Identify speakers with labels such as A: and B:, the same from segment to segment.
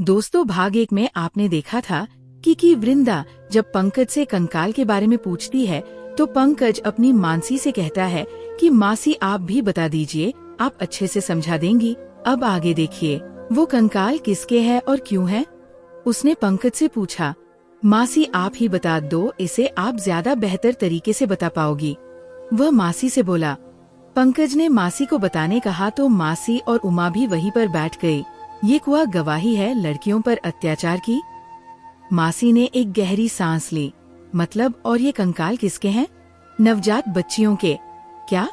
A: दोस्तों, भाग 1 में आपने देखा था कि वृंदा जब पंकज से कंकाल के बारे में पूछती है तो पंकज अपनी मानसी से कहता है कि मासी आप भी बता दीजिए, आप अच्छे से समझा देंगी। अब आगे देखिए, वो कंकाल किसके है और क्यों है। उसने पंकज से पूछा, मासी आप ही बता दो, इसे आप ज्यादा बेहतर तरीके से बता पाओगी। वह मासी से बोला। पंकज ने मासी को बताने कहा तो मासी और उमा भी वहीं पर बैठ गई। ये कुआ गवाही है लड़कियों पर अत्याचार की। मासी ने एक गहरी सांस ली। मतलब, और ये कंकाल किसके हैं? नवजात बच्चियों के। क्या?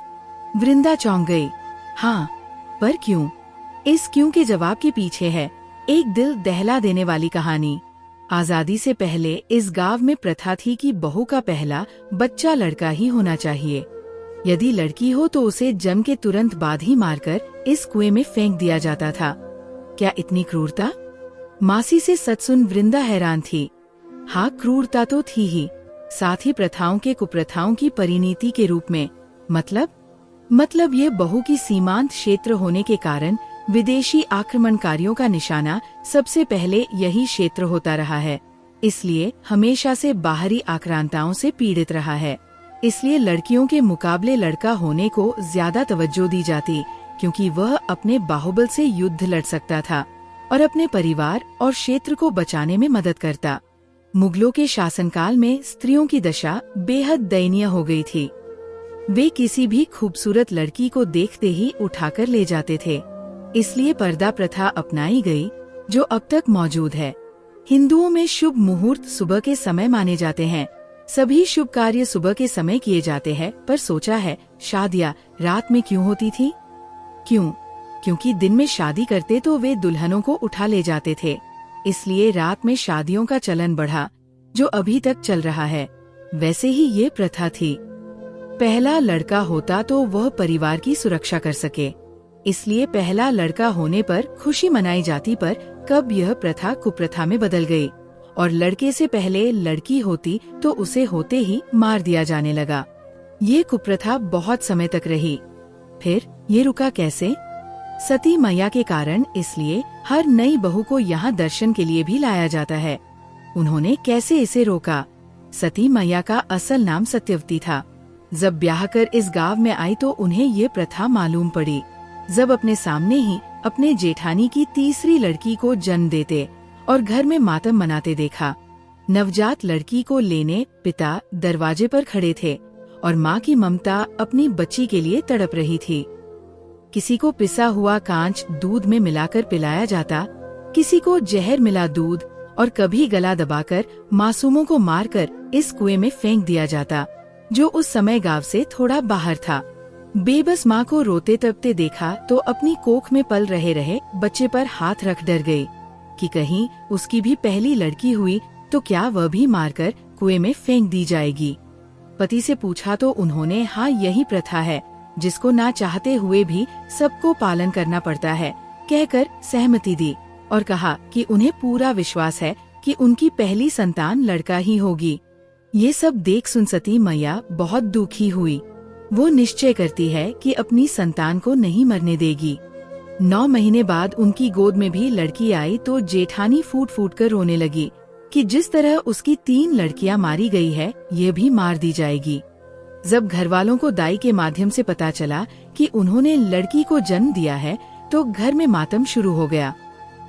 A: वृंदा चौंक गई। हाँ, पर क्यों? इस क्यों के जवाब के पीछे है एक दिल दहला देने वाली कहानी। आजादी से पहले इस गांव में प्रथा थी कि बहू का पहला बच्चा लड़का ही होना चाहिए। यदि लड़की हो तो उसे जन्म के तुरंत बाद ही मारकर इस कुएं में फेंक दिया जाता था। क्या इतनी क्रूरता? मासी से सच सुन वृंदा हैरान थी। हाँ, क्रूरता तो थी ही, साथ ही प्रथाओं के कुप्रथाओं की परिणति के रूप में। मतलब ये बहू की सीमांत क्षेत्र होने के कारण विदेशी आक्रमणकारियों का निशाना सबसे पहले यही क्षेत्र होता रहा है। इसलिए हमेशा से बाहरी आक्रांताओं से पीड़ित रहा है। इसलिए लड़कियों के मुकाबले लड़का होने को ज्यादा तवज्जो दी जाती, क्योंकि वह अपने बाहुबल से युद्ध लड़ सकता था और अपने परिवार और क्षेत्र को बचाने में मदद करता। मुगलों के शासनकाल में स्त्रियों की दशा बेहद दयनीय हो गई थी। वे किसी भी खूबसूरत लड़की को देखते ही उठाकर ले जाते थे। इसलिए पर्दा प्रथा अपनाई गई, जो अब तक मौजूद है। हिंदुओं में शुभ मुहूर्त सुबह के समय माने जाते हैं। सभी शुभ कार्य सुबह के समय किए जाते हैं, पर सोचा है शादियां रात में क्यों होती थी? क्यों? क्योंकि दिन में शादी करते तो वे दुल्हनों को उठा ले जाते थे। इसलिए रात में शादियों का चलन बढ़ा, जो अभी तक चल रहा है। वैसे ही ये प्रथा थी। पहला लड़का होता तो वह परिवार की सुरक्षा कर सके, इसलिए पहला लड़का होने पर खुशी मनाई जाती। पर कब यह प्रथा कुप्रथा में बदल गई और लड़के से पहले लड़की होती तो उसे होते ही मार दिया जाने लगा। ये कुप्रथा बहुत समय तक रही। फिर ये रुका कैसे? सती मैया के कारण। इसलिए हर नई बहू को यहाँ दर्शन के लिए भी लाया जाता है। उन्होंने कैसे इसे रोका? सती मैया का असल नाम सत्यवती था। जब ब्याह कर इस गांव में आई तो उन्हें ये प्रथा मालूम पड़ी। जब अपने सामने ही अपने जेठानी की तीसरी लड़की को जन्म देते और घर में मातम मनाते देखा। नवजात लड़की को लेने पिता दरवाजे पर खड़े थे और माँ की ममता अपनी बच्ची के लिए तड़प रही थी। किसी को पिसा हुआ कांच दूध में मिलाकर पिलाया जाता, किसी को जहर मिला दूध, और कभी गला दबाकर मासूमों को मारकर इस कुएं में फेंक दिया जाता, जो उस समय गांव से थोड़ा बाहर था। बेबस माँ को रोते तड़पते देखा तो अपनी कोख में पल रहे बच्चे पर हाथ रख डर गई कि कहीं उसकी भी पहली लड़की हुई तो क्या वह भी मारकर कुएं में फेंक दी जाएगी। पति से पूछा तो उन्होंने हाँ, यही प्रथा है जिसको ना चाहते हुए भी सबको पालन करना पड़ता है, कहकर सहमति दी और कहा कि उन्हें पूरा विश्वास है कि उनकी पहली संतान लड़का ही होगी। ये सब देख सुन सती मैया बहुत दुखी हुई। वो निश्चय करती है कि अपनी संतान को नहीं मरने देगी। 9 महीने बाद उनकी गोद में भी लड़की आई तो जेठानी फूट फूट कर रोने लगी कि जिस तरह उसकी 3 लड़कियां मारी गई है, ये भी मार दी जाएगी। जब घर वालों को दाई के माध्यम से पता चला कि उन्होंने लड़की को जन्म दिया है तो घर में मातम शुरू हो गया।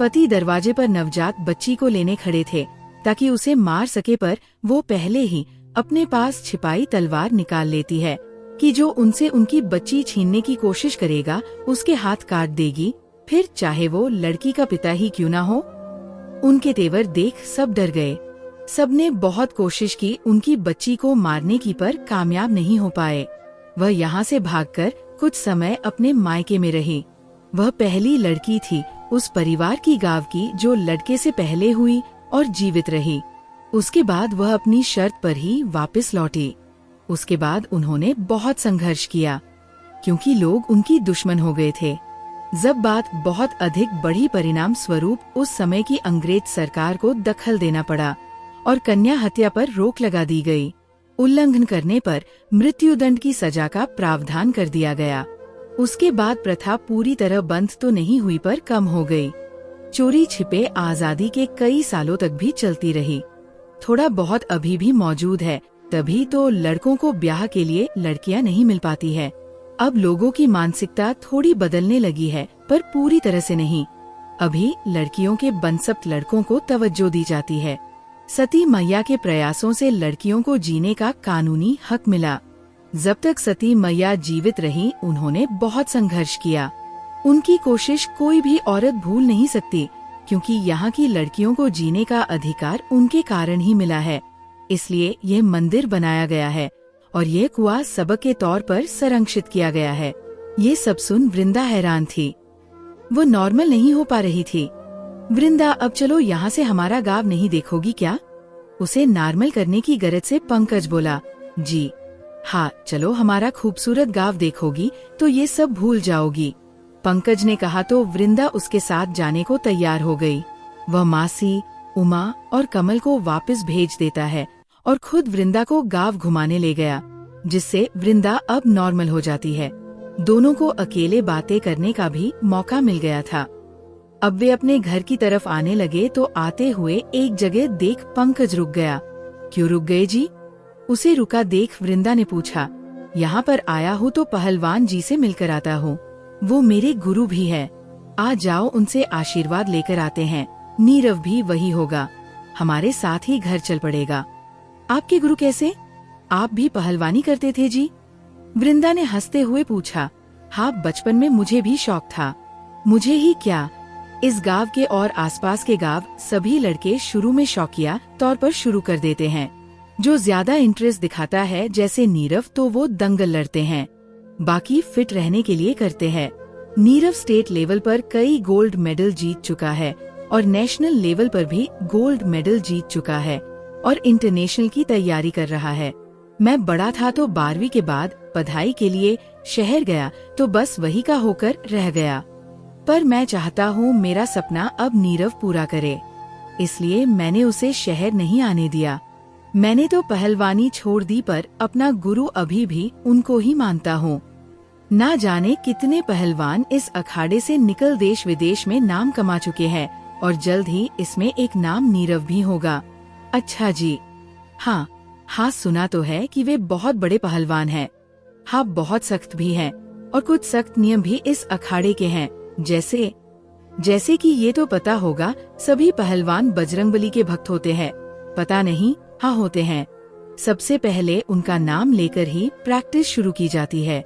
A: पति दरवाजे पर नवजात बच्ची को लेने खड़े थे ताकि उसे मार सके, पर वो पहले ही अपने पास छिपाई तलवार निकाल लेती है कि जो उनसे उनकी बच्ची छीनने की कोशिश करेगा उसके हाथ काट देगी, फिर चाहे वो लड़की का पिता ही क्यों ना हो। उनके तेवर देख सब डर गए। सबने बहुत कोशिश की उनकी बच्ची को मारने की, पर कामयाब नहीं हो पाए। वह यहाँ से भागकर कुछ समय अपने मायके में रही। वह पहली लड़की थी उस परिवार की गांव की जो लड़के से पहले हुई और जीवित रही। उसके बाद वह अपनी शर्त पर ही वापस लौटी। उसके बाद उन्होंने बहुत संघर्ष किया, क्योंकि लोग उनकी दुश्मन हो गए थे। जब बात बहुत अधिक बढ़ी, परिणाम स्वरूप उस समय की अंग्रेज सरकार को दखल देना पड़ा और कन्या हत्या पर रोक लगा दी गई। उल्लंघन करने पर मृत्युदंड की सजा का प्रावधान कर दिया गया। उसके बाद प्रथा पूरी तरह बंद तो नहीं हुई, पर कम हो गई। चोरी छिपे आजादी के कई सालों तक भी चलती रही। थोड़ा बहुत अभी भी मौजूद है, तभी तो लड़कों को ब्याह के लिए लड़कियां नहीं मिल पाती है। अब लोगों की मानसिकता थोड़ी बदलने लगी है, पर पूरी तरह से नहीं। अभी लड़कियों के बनसप्त लड़कों को तवज्जो दी जाती है। सती मैया के प्रयासों से लड़कियों को जीने का कानूनी हक मिला। जब तक सती मैया जीवित रही, उन्होंने बहुत संघर्ष किया। उनकी कोशिश कोई भी औरत भूल नहीं सकती, क्योंकि यहाँ की लड़कियों को जीने का अधिकार उनके कारण ही मिला है। इसलिए यह मंदिर बनाया गया है और यह कुआं सबक के तौर पर संरक्षित किया गया है। ये सब सुन वृंदा हैरान थी। वो नॉर्मल नहीं हो पा रही थी। वृंदा, अब चलो यहाँ से हमारा गांव नहीं देखोगी क्या? उसे नॉर्मल करने की गरज से पंकज बोला। जी हाँ, चलो हमारा खूबसूरत गांव देखोगी तो ये सब भूल जाओगी, पंकज ने कहा तो वृंदा उसके साथ जाने को तैयार हो गई। वह मासी, उमा और कमल को वापस भेज देता है और खुद वृंदा को गांव घुमाने ले गया, जिससे वृंदा अब नॉर्मल हो जाती है। दोनों को अकेले बातें करने का भी मौका मिल गया था। अब वे अपने घर की तरफ आने लगे तो आते हुए एक जगह देख पंकज रुक गया। क्यों रुक गए जी? उसे रुका देख वृंदा ने पूछा। यहाँ पर आया हूँ तो पहलवान जी से मिलकर आता हूँ, वो मेरे गुरु भी है। आ जाओ, उनसे आशीर्वाद लेकर आते हैं। नीरव भी वही होगा, हमारे साथ ही घर चल पड़ेगा। आपके गुरु कैसे? आप भी पहलवानी करते थे जी? वृंदा ने हंसते हुए पूछा। हाँ, बचपन में मुझे भी शौक था। मुझे ही क्या, इस गांव के और आसपास के गांव सभी लड़के शुरू में शौकिया तौर पर शुरू कर देते हैं। जो ज्यादा इंटरेस्ट दिखाता है, जैसे नीरव, तो वो दंगल लड़ते हैं, बाकी फिट रहने के लिए करते हैं। नीरव स्टेट लेवल पर कई गोल्ड मेडल जीत चुका है और नेशनल लेवल पर भी गोल्ड मेडल जीत चुका है और इंटरनेशनल की तैयारी कर रहा है। मैं बड़ा था तो 12वीं के बाद पढ़ाई के लिए शहर गया तो बस वही का होकर रह गया, पर मैं चाहता हूँ मेरा सपना अब नीरव पूरा करे, इसलिए मैंने उसे शहर नहीं आने दिया। मैंने तो पहलवानी छोड़ दी, पर अपना गुरु अभी भी उनको ही मानता हूँ। ना जाने कितने पहलवान इस अखाड़े से निकल देश विदेश में नाम कमा चुके हैं और जल्द ही इसमें एक नाम नीरव भी होगा। अच्छा जी, हाँ, सुना तो है कि वे बहुत बड़े पहलवान हैं। हाँ, बहुत सख्त भी हैं और कुछ सख्त नियम भी इस अखाड़े के हैं। जैसे कि ये तो पता होगा, सभी पहलवान बजरंगबली के भक्त होते हैं। पता नहीं? हाँ, होते हैं। सबसे पहले उनका नाम लेकर ही प्रैक्टिस शुरू की जाती है।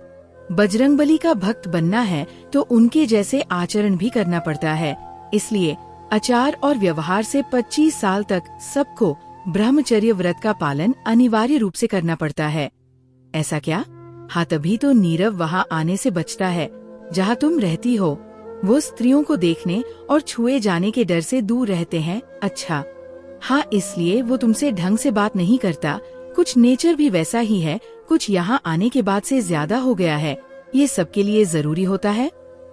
A: बजरंगबली का भक्त बनना है तो उनके जैसे आचरण भी करना पड़ता है, इसलिए आचार और व्यवहार से 25 साल तक सबको ब्रह्मचर्य व्रत का पालन अनिवार्य रूप से करना पड़ता है। ऐसा क्या? हाँ, तभी तो नीरव वहाँ आने से बचता है जहाँ तुम रहती हो। वो स्त्रियों को देखने और छुए जाने के डर से दूर रहते हैं। अच्छा, हाँ, इसलिए वो तुमसे ढंग से बात नहीं करता। कुछ नेचर भी वैसा ही है, कुछ यहाँ आने के बाद से ज्यादा हो गया है। ये सबके लिए जरूरी होता है।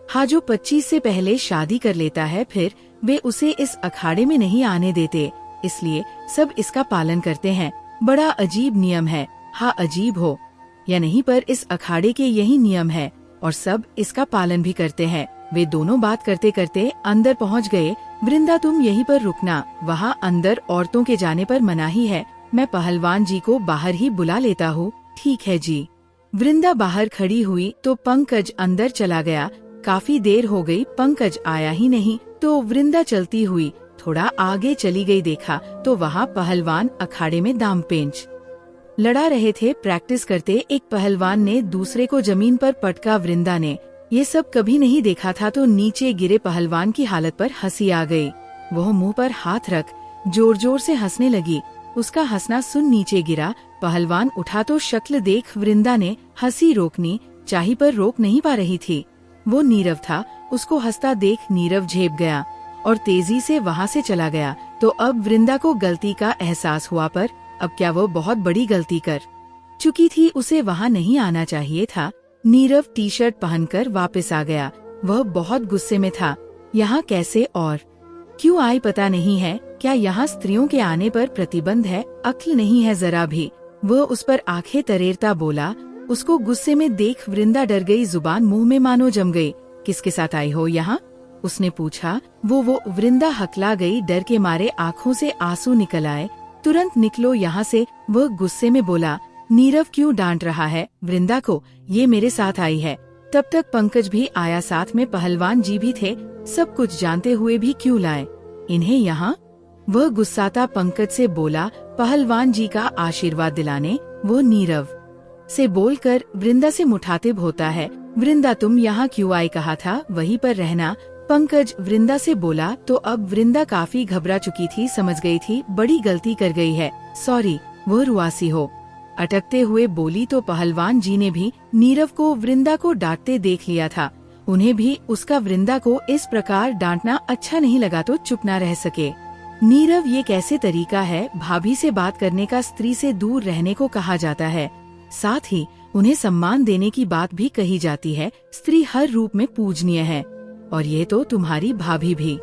A: हाँ, जो 25 से पहले शादी कर लेता है, फिर वे उसे इस अखाड़े में नहीं आने देते, इसलिए सब इसका पालन करते हैं। बड़ा अजीब नियम है। हाँ, अजीब हो या नहीं, पर इस अखाड़े के यही नियम है और सब इसका पालन भी करते हैं। वे दोनों बात करते करते अंदर पहुँच गए। वृंदा, तुम यहीं पर रुकना, वहाँ अंदर औरतों के जाने पर मनाही है। मैं पहलवान जी को बाहर ही बुला लेता हूँ। ठीक है जी। वृंदा बाहर खड़ी हुई तो पंकज अंदर चला गया। काफी देर हो गई, पंकज आया ही नहीं, तो वृंदा चलती हुई थोड़ा आगे चली गई। देखा तो वहाँ पहलवान अखाड़े में दाम पेंच लड़ा रहे थे। प्रैक्टिस करते एक पहलवान ने दूसरे को जमीन पर पटका। वृंदा ने ये सब कभी नहीं देखा था, तो नीचे गिरे पहलवान की हालत पर हंसी आ गई। वह मुंह पर हाथ रख जोर जोर से हंसने लगी। उसका हंसना सुन नीचे गिरा पहलवान उठा तो शक्ल देख वृंदा ने हंसी रोकनी चाही, पर रोक नहीं पा रही थी। वो नीरव था। उसको हंसता देख नीरव झेप गया और तेजी से वहाँ से चला गया। तो अब वृंदा को गलती का एहसास हुआ, पर अब क्या वो बहुत बड़ी गलती कर चुकी थी। उसे वहाँ नहीं आना चाहिए था। नीरव टी शर्ट पहनकर वापस आ गया। वह बहुत गुस्से में था। यहाँ कैसे और क्यों आई पता नहीं है। क्या यहाँ स्त्रियों के आने पर प्रतिबंध है? अक्ल नहीं है जरा भी। वह उस पर आंखें तरेरता बोला। उसको गुस्से में देख वृंदा डर गई, जुबान मुंह में मानो जम गई। किसके साथ आई हो यहाँ? उसने पूछा। वो वृंदा हकला गई, डर के मारे आँखों से आंसू निकल आए। तुरंत निकलो यहाँ से, वह गुस्से में बोला। नीरव क्यों डांट रहा है वृंदा को, ये मेरे साथ आई है। तब तक पंकज भी आया, साथ में पहलवान जी भी थे। सब कुछ जानते हुए भी क्यों लाए इन्हें यहाँ? वह गुस्साता पंकज से बोला। पहलवान जी का आशीर्वाद दिलाने वो नीरव से बोलकर वृंदा से मुठातिब होता है। वृंदा तुम यहाँ क्यों आई, कहा था वहीं पर रहना। पंकज वृंदा से बोला। तो अब वृंदा काफी घबरा चुकी थी, समझ गई थी बड़ी गलती कर गई है, सॉरी। वो रुआसी हो अटकते हुए बोली। तो पहलवान जी ने भी नीरव को वृंदा को डांटते देख लिया था। उन्हें भी उसका वृंदा को इस प्रकार डांटना अच्छा नहीं लगा, तो चुप न रह सके। नीरव, ये कैसे तरीका है? भाभी से बात करने का स्त्री से दूर रहने को कहा जाता है। साथ ही उन्हें सम्मान देने की बात भी कही जाती है। स्त्री हर रूप में पूजनीय है, और ये तो तुम्हारी भाभी भी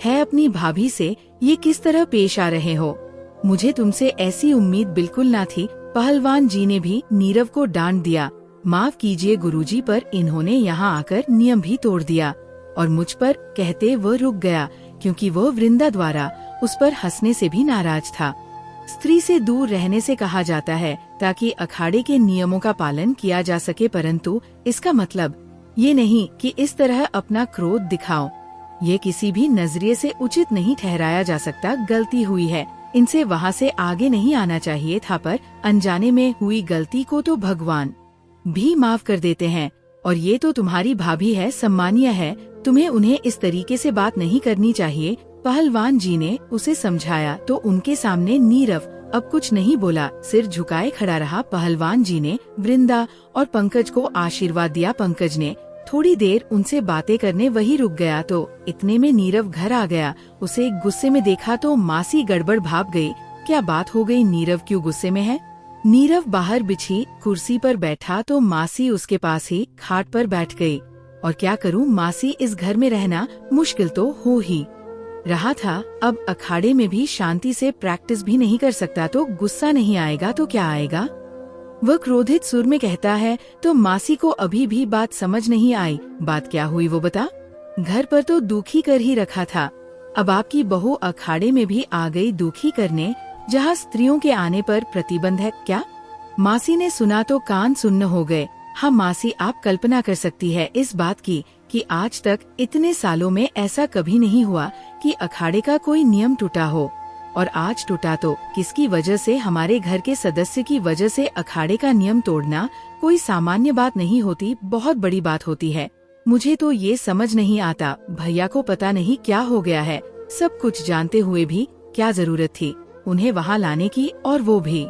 A: है। अपनी भाभी से ये किस तरह पेश आ रहे हो? मुझे तुमसे ऐसी उम्मीद बिल्कुल न थी। पहलवान जी ने भी नीरव को डांट दिया। माफ कीजिए गुरुजी, पर इन्होंने यहाँ आकर नियम भी तोड़ दिया। और मुझ पर कहते वह रुक गया, क्योंकि वह वृंदा द्वारा उस पर हंसने से भी नाराज था। स्त्री से दूर रहने से कहा जाता है ताकि अखाड़े के नियमों का पालन किया जा सके, परंतु इसका मतलब ये नहीं कि इस तरह अपना क्रोध दिखाओ। ये किसी भी नजरिए से उचित नहीं ठहराया जा सकता। गलती हुई है, इनसे वहाँ से आगे नहीं आना चाहिए था, पर अनजाने में हुई गलती को तो भगवान भी माफ कर देते हैं। और ये तो तुम्हारी भाभी है, सम्मानीय है, तुम्हें उन्हें इस तरीके से बात नहीं करनी चाहिए। पहलवान जी ने उसे समझाया तो उनके सामने नीरव अब कुछ नहीं बोला, सिर झुकाए खड़ा रहा। पहलवान जी ने वृंदा और पंकज को आशीर्वाद दिया। पंकज ने थोड़ी देर उनसे बातें करने वही रुक गया, तो इतने में नीरव घर आ गया। उसे गुस्से में देखा तो मासी गड़बड़ भाप गई। क्या बात हो गई? नीरव क्यों गुस्से में है? नीरव बाहर बिछी कुर्सी पर बैठा तो मासी उसके पास ही खाट पर बैठ गई। और क्या करूं मासी, इस घर में रहना मुश्किल तो हो ही रहा था। अब अखाड़े में भी शांति से प्रैक्टिस भी नहीं कर सकता, तो गुस्सा नहीं आएगा तो क्या आएगा? वह क्रोधित सुर में कहता है। तो मासी को अभी भी बात समझ नहीं आई। बात क्या हुई वो बता। घर पर तो दुखी कर ही रखा था, अब आपकी बहू अखाड़े में भी आ गई दुखी करने, जहाँ स्त्रियों के आने पर प्रतिबंध है क्या? मासी ने सुना तो कान सुन्न हो गए। हाँ मासी, आप कल्पना कर सकती है इस बात की कि आज तक इतने सालों में ऐसा कभी नहीं हुआ कि अखाड़े का कोई नियम टूटा हो। और आज टूटा तो किसकी वजह से? हमारे घर के सदस्य की वजह से। अखाड़े का नियम तोड़ना कोई सामान्य बात नहीं होती, बहुत बड़ी बात होती है। मुझे तो ये समझ नहीं आता, भैया को पता नहीं क्या हो गया है। सब कुछ जानते हुए भी क्या जरूरत थी उन्हें वहाँ लाने की? और वो भी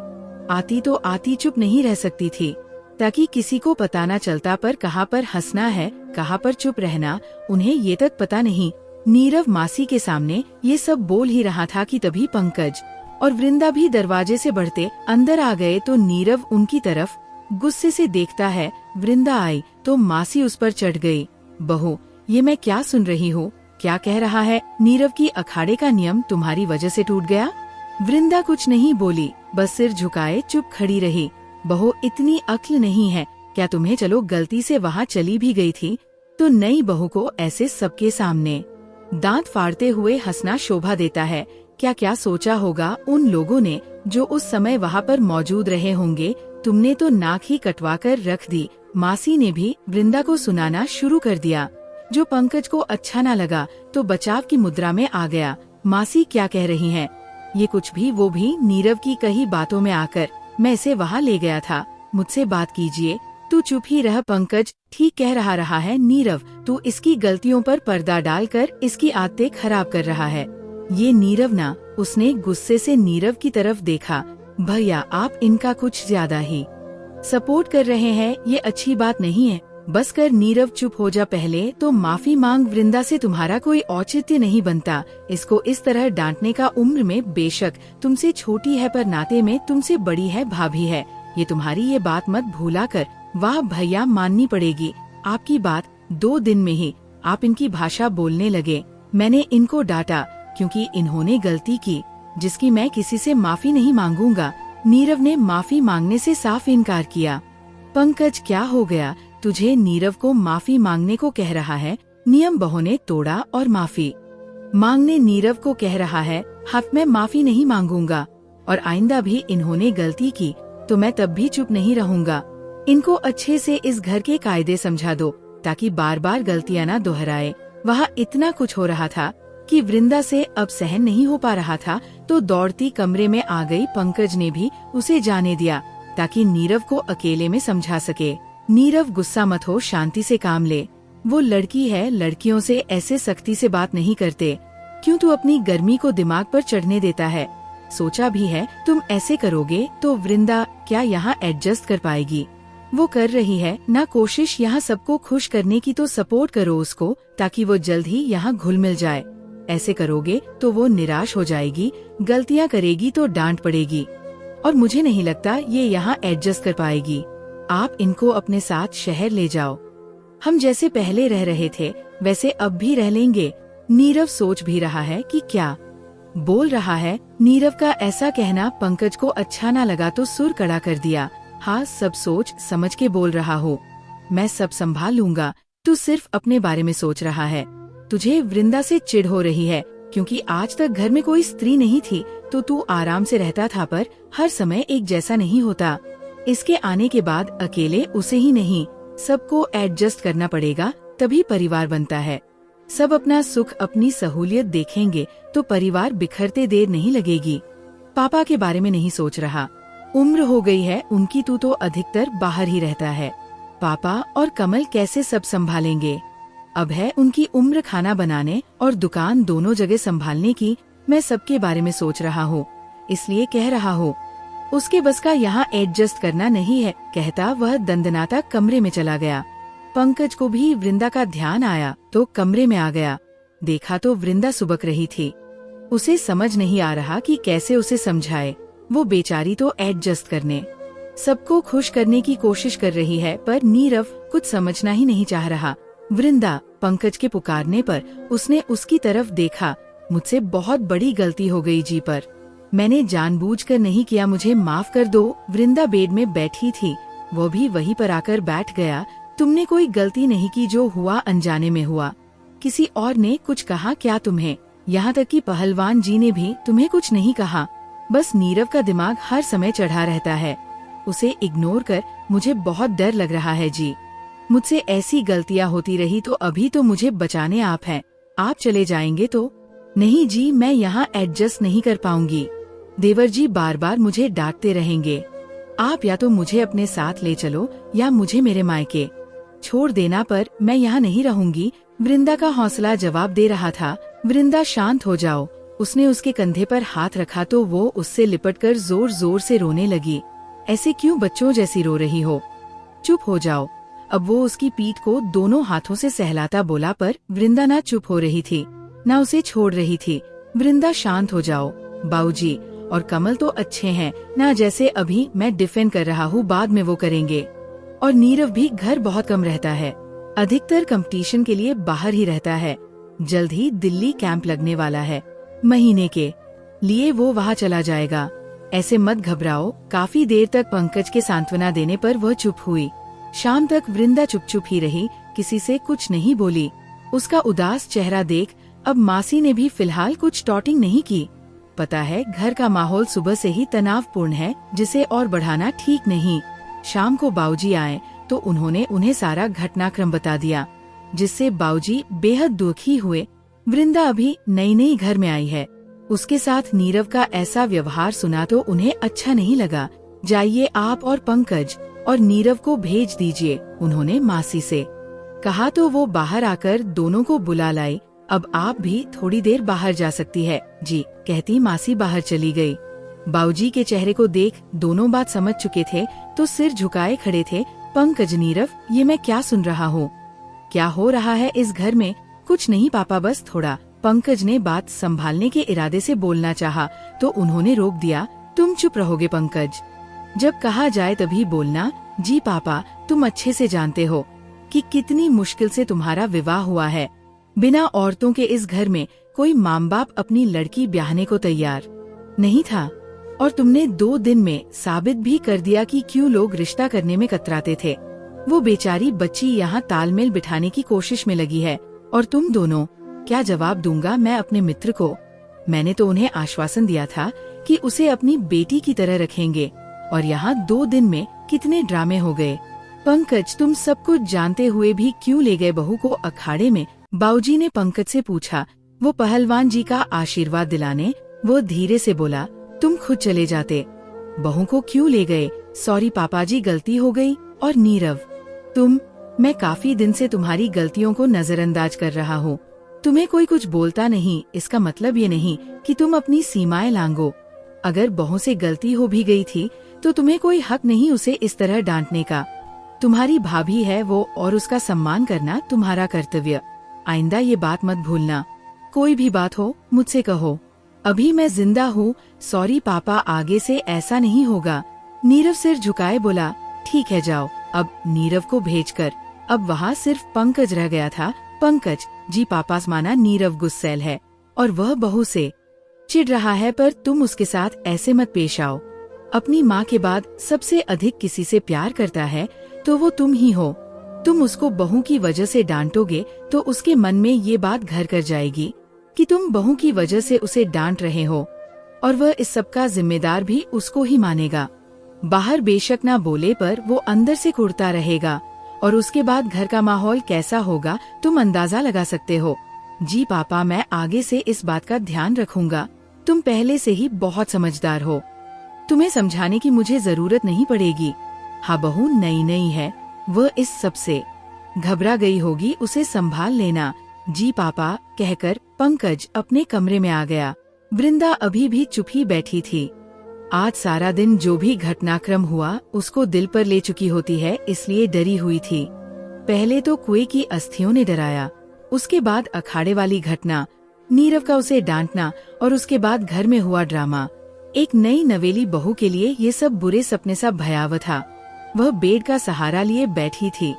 A: आती तो आती, चुप नहीं रह सकती थी ताकि किसी को पता न चलता। पर कहाँ पर हंसना है, कहाँ पर चुप रहना, उन्हें ये तक पता नहीं। नीरव मासी के सामने ये सब बोल ही रहा था कि तभी पंकज और वृंदा भी दरवाजे से बढ़ते अंदर आ गए। तो नीरव उनकी तरफ गुस्से से देखता है। वृंदा आई तो मासी उस पर चढ़ गई। बहू, ये मैं क्या सुन रही हूँ? क्या कह रहा है नीरव की अखाड़े का नियम तुम्हारी वजह से टूट गया? वृंदा कुछ नहीं बोली, बस सिर झुकाए चुप खड़ी रही। बहू, इतनी अक्ल नहीं है क्या तुम्हें? चलो गलती से वहाँ चली भी गई थी तो नई बहू को ऐसे सबके सामने दांत फाड़ते हुए हंसना शोभा देता है। क्या क्या सोचा होगा उन लोगों ने जो उस समय वहाँ पर मौजूद रहे होंगे। तुमने तो नाक ही कटवा कर रख दी। मासी ने भी वृंदा को सुनाना शुरू कर दिया। जो पंकज को अच्छा न लगा तो बचाव की मुद्रा में आ गया। मासी क्या कह रही हैं? ये कुछ भी, वो भी नीरव की कही बातों में आकर। मैं इसे वहाँ ले गया था, मुझसे बात कीजिए। तू चुप ही रह पंकज, ठीक कह रहा है नीरव। तू इसकी गलतियों पर पर्दा डालकर इसकी आदतें खराब कर रहा है। ये नीरव ना, उसने गुस्से से नीरव की तरफ देखा। भैया, आप इनका कुछ ज्यादा ही सपोर्ट कर रहे हैं, ये अच्छी बात नहीं है। बस कर नीरव, चुप हो जा पहले तो माफी मांग। वृंदा से तुम्हारा कोई औचित्य नहीं बनता। इसको इस तरह डांटने का। उम्र में बेशक तुमसे छोटी है पर नाते में तुमसे बड़ी है, भाभी है। ये तुम्हारी ये बात मत भूला कर। वाह भैया, माननी पड़ेगी आपकी बात। 2 दिन में ही आप इनकी भाषा बोलने लगे। मैंने इनको डांटा क्योंकि इन्होंने गलती की जिसकी मैं किसी से माफी नहीं मांगूंगा। नीरव ने माफी मांगने से साफ इनकार किया। पंकज, क्या हो गया तुझे? नीरव को माफी मांगने को कह रहा है। नियम बहू ने तोड़ा और माफी मांगने नीरव को कह रहा है, हक मैं माफी नहीं मांगूंगा और आइंदा भी इन्होंने गलती की तो मैं तब भी चुप नहीं रहूंगा। इनको अच्छे से इस घर के कायदे समझा दो ताकि बार बार गलतियां ना दोहराए। वहाँ इतना कुछ हो रहा था कि वृंदा से अब सहन नहीं हो पा रहा था, तो दौड़ती कमरे में आ गई। पंकज ने भी उसे जाने दिया ताकि नीरव को अकेले में समझा सके। नीरव गुस्सा मत हो, शांति से काम ले। वो लड़की है, लड़कियों से ऐसे सख्ती से बात नहीं करते। क्यों तू अपनी गर्मी को दिमाग पर चढ़ने देता है? सोचा भी है तुम ऐसे करोगे तो वृंदा क्या यहाँ एडजस्ट कर पाएगी? वो कर रही है ना कोशिश यहाँ सबको खुश करने की, तो सपोर्ट करो उसको ताकि वो जल्द ही यहाँ घुल मिल जाए। ऐसे करोगे तो वो निराश हो जाएगी, गलतियाँ करेगी तो डांट पड़ेगी और मुझे नहीं लगता ये यहाँ एडजस्ट कर पाएगी। आप इनको अपने साथ शहर ले जाओ। हम जैसे पहले रह रहे थे वैसे अब भी रह लेंगे। नीरव सोच भी रहा है कि क्या बोल रहा है। नीरव का ऐसा कहना पंकज को अच्छा ना लगा तो सुर कड़ा कर दिया। हाँ, सब सोच समझ के बोल रहा हो, मैं सब संभाल लूंगा। तू सिर्फ अपने बारे में सोच रहा है। तुझे वृंदा से चिढ़ हो रही है क्योंकि आज तक घर में कोई स्त्री नहीं थी तो तू आराम से रहता था, पर हर समय एक जैसा नहीं होता। इसके आने के बाद अकेले उसे ही नहीं सबको एडजस्ट करना पड़ेगा, तभी परिवार बनता है। सब अपना सुख अपनी सहूलियत देखेंगे तो परिवार बिखरते देर नहीं लगेगी। पापा के बारे में नहीं सोच रहा, उम्र हो गई है उनकी, तू तो अधिकतर बाहर ही रहता है। पापा और कमल कैसे सब संभालेंगे? अब है उनकी उम्र खाना बनाने और दुकान दोनों जगह संभालने की। मैं सबके बारे में सोच रहा हूँ, इसलिए कह रहा हूँ। उसके बस का यहाँ एडजस्ट करना नहीं है, कहता वह दंदनाता कमरे में चला गया। पंकज को भी वृंदा का ध्यान आया तो कमरे में आ गया। देखा तो वृंदा सुबक रही थी। उसे समझ नहीं आ रहा कि कैसे उसे समझाए। वो बेचारी तो एडजस्ट करने, सबको खुश करने की कोशिश कर रही है, पर नीरव कुछ समझना ही नहीं चाह रहा। वृंदा, पंकज के पुकारने पर उसने उसकी तरफ देखा। मुझसे बहुत बड़ी गलती हो गई जी, पर मैंने जानबूझकर नहीं किया, मुझे माफ कर दो। वृंदा बेड में बैठी थी, वो भी वहीं पर आकर बैठ गया। तुमने कोई गलती नहीं की, जो हुआ अनजाने में हुआ। किसी और ने कुछ कहा क्या तुम्हें? यहाँ तक कि पहलवान जी ने भी तुम्हें कुछ नहीं कहा। बस नीरव का दिमाग हर समय चढ़ा रहता है, उसे इग्नोर कर। मुझे बहुत डर लग रहा है जी, मुझसे ऐसी गलतियाँ होती रही तो अभी तो मुझे बचाने आप हैं। आप चले जाएंगे तो? नहीं जी, मैं यहाँ एडजस्ट नहीं कर पाऊंगी। देवर जी बार बार मुझे डांटते रहेंगे। आप या तो मुझे अपने साथ ले चलो या मुझे मेरे मायके छोड़ देना, पर मैं यहाँ नहीं रहूंगी। वृंदा का हौसला जवाब दे रहा था। वृंदा, शांत हो जाओ। उसने उसके कंधे पर हाथ रखा तो वो उससे लिपटकर जोर जोर से रोने लगी। ऐसे क्यों बच्चों जैसी रो रही हो? चुप हो जाओ। अब वो उसकी पीठ को दोनों हाथों से सहलाता बोला, पर वृंदा ना चुप हो रही थी ना उसे छोड़ रही थी। वृंदा, शांत हो जाओ। बाऊजी और कमल तो अच्छे हैं ना, जैसे अभी मैं डिफेंड कर रहा हूँ, बाद में वो करेंगे। और नीरव भी घर बहुत कम रहता है, अधिकतर कंपटीशन के लिए बाहर ही रहता है। जल्द ही दिल्ली कैंप लगने वाला है, महीने के लिए वो वहाँ चला जाएगा। ऐसे मत घबराओ। काफी देर तक पंकज के सांत्वना देने पर वह चुप हुई। शाम तक वृंदा चुप चुप ही रही, किसी से कुछ नहीं बोली। उसका उदास चेहरा देख अब मासी ने भी फिलहाल कुछ टॉटिंग नहीं की। पता है घर का माहौल सुबह से ही तनावपूर्ण है, जिसे और बढ़ाना ठीक नहीं। शाम को बाऊजी आए तो उन्होंने उन्हें सारा घटनाक्रम बता दिया, जिससे बाऊजी बेहद दुखी हुए। वृंदा अभी नई नई घर में आई है, उसके साथ नीरव का ऐसा व्यवहार सुना तो उन्हें अच्छा नहीं लगा। जाइए आप और पंकज और नीरव को भेज दीजिए, उन्होंने मासी से कहा तो वो बाहर आकर दोनों को बुला लाई। अब आप भी थोड़ी देर बाहर जा सकती है जी, कहती मासी बाहर चली गई। बाऊजी के चेहरे को देख दोनों बात समझ चुके थे तो सिर झुकाए खड़े थे। पंकज, नीरव, ये मैं क्या सुन रहा हूँ? क्या हो रहा है इस घर में? कुछ नहीं पापा, बस थोड़ा। पंकज ने बात संभालने के इरादे से बोलना चाहा तो उन्होंने रोक दिया। तुम चुप रहोगे पंकज, जब कहा जाए तभी बोलना। जी पापा, तुम अच्छे से जानते हो कि कितनी मुश्किल से तुम्हारा विवाह हुआ है। बिना औरतों के इस घर में कोई माँ बाप अपनी लड़की ब्याहने को तैयार नहीं था, और तुमने 2 दिन में साबित भी कर दिया कि क्यों लोग रिश्ता करने में कतराते थे। वो बेचारी बच्ची यहाँ तालमेल बिठाने की कोशिश में लगी है और तुम दोनों, क्या जवाब दूंगा मैं अपने मित्र को? मैंने तो उन्हें आश्वासन दिया था कि उसे अपनी बेटी की तरह रखेंगे, और यहाँ 2 दिन में कितने ड्रामे हो गए। पंकज, तुम सब कुछ जानते हुए भी क्यों ले गए बहू को अखाड़े में? बाबूजी ने पंकज से पूछा। वो पहलवान जी का आशीर्वाद दिलाने वो धीरे से बोला, तुम खुद चले जाते। बहू को क्यों ले गए? सॉरी पापाजी, गलती हो गई। और नीरव, मैं काफी दिन से तुम्हारी गलतियों को नजरअंदाज कर रहा हूँ। तुम्हें कोई कुछ बोलता नहीं, इसका मतलब ये नहीं कि तुम अपनी सीमाएं लांघो। अगर बहू से गलती हो भी गई थी तो तुम्हें कोई हक नहीं उसे इस तरह डांटने का। तुम्हारी भाभी है वो, और उसका सम्मान करना तुम्हारा कर्तव्य। आइंदा ये बात मत भूलना। कोई भी बात हो मुझसे कहो। अभी मैं जिंदा हूँ। सॉरी पापा, आगे से ऐसा नहीं होगा। नीरव सिर झुकाए बोला, ठीक है जाओ। अब नीरव को भेजकर अब वहाँ सिर्फ पंकज रह गया था। पंकज जी पापा, माना नीरव गुस्सैल है और वह बहू से चिढ़ रहा है, पर तुम उसके साथ ऐसे मत पेश आओ। अपनी माँ के बाद सबसे अधिक किसी से प्यार करता है तो वो तुम ही हो। तुम उसको बहू की वजह से डांटोगे तो उसके मन में ये बात घर कर जाएगी कि तुम बहू की वजह से उसे डांट रहे हो, और वह इस सब का जिम्मेदार भी उसको ही मानेगा। बाहर बेशक ना बोले, पर वो अंदर से कुढ़ता रहेगा, और उसके बाद घर का माहौल कैसा होगा तुम अंदाजा लगा सकते हो। जी पापा, मैं आगे से इस बात का ध्यान रखूंगा। तुम पहले से ही बहुत समझदार हो, तुम्हें समझाने की मुझे जरूरत नहीं पड़ेगी। हाँ बहू नई नई है, वह इस सब से घबरा गई होगी, उसे संभाल लेना। जी पापा कहकर पंकज अपने कमरे में आ गया। वृंदा अभी भी चुप ही बैठी थी। आज सारा दिन जो भी घटनाक्रम हुआ उसको दिल पर ले चुकी होती है, इसलिए डरी हुई थी। पहले तो कुएं की अस्थियों ने डराया, उसके बाद अखाड़े वाली घटना, नीरव का उसे डांटना, और उसके बाद घर में हुआ ड्रामा। एक नई नवेली बहू के लिए ये सब बुरे सपने सा भयावह था। वह बेड का सहारा लिए बैठी थी।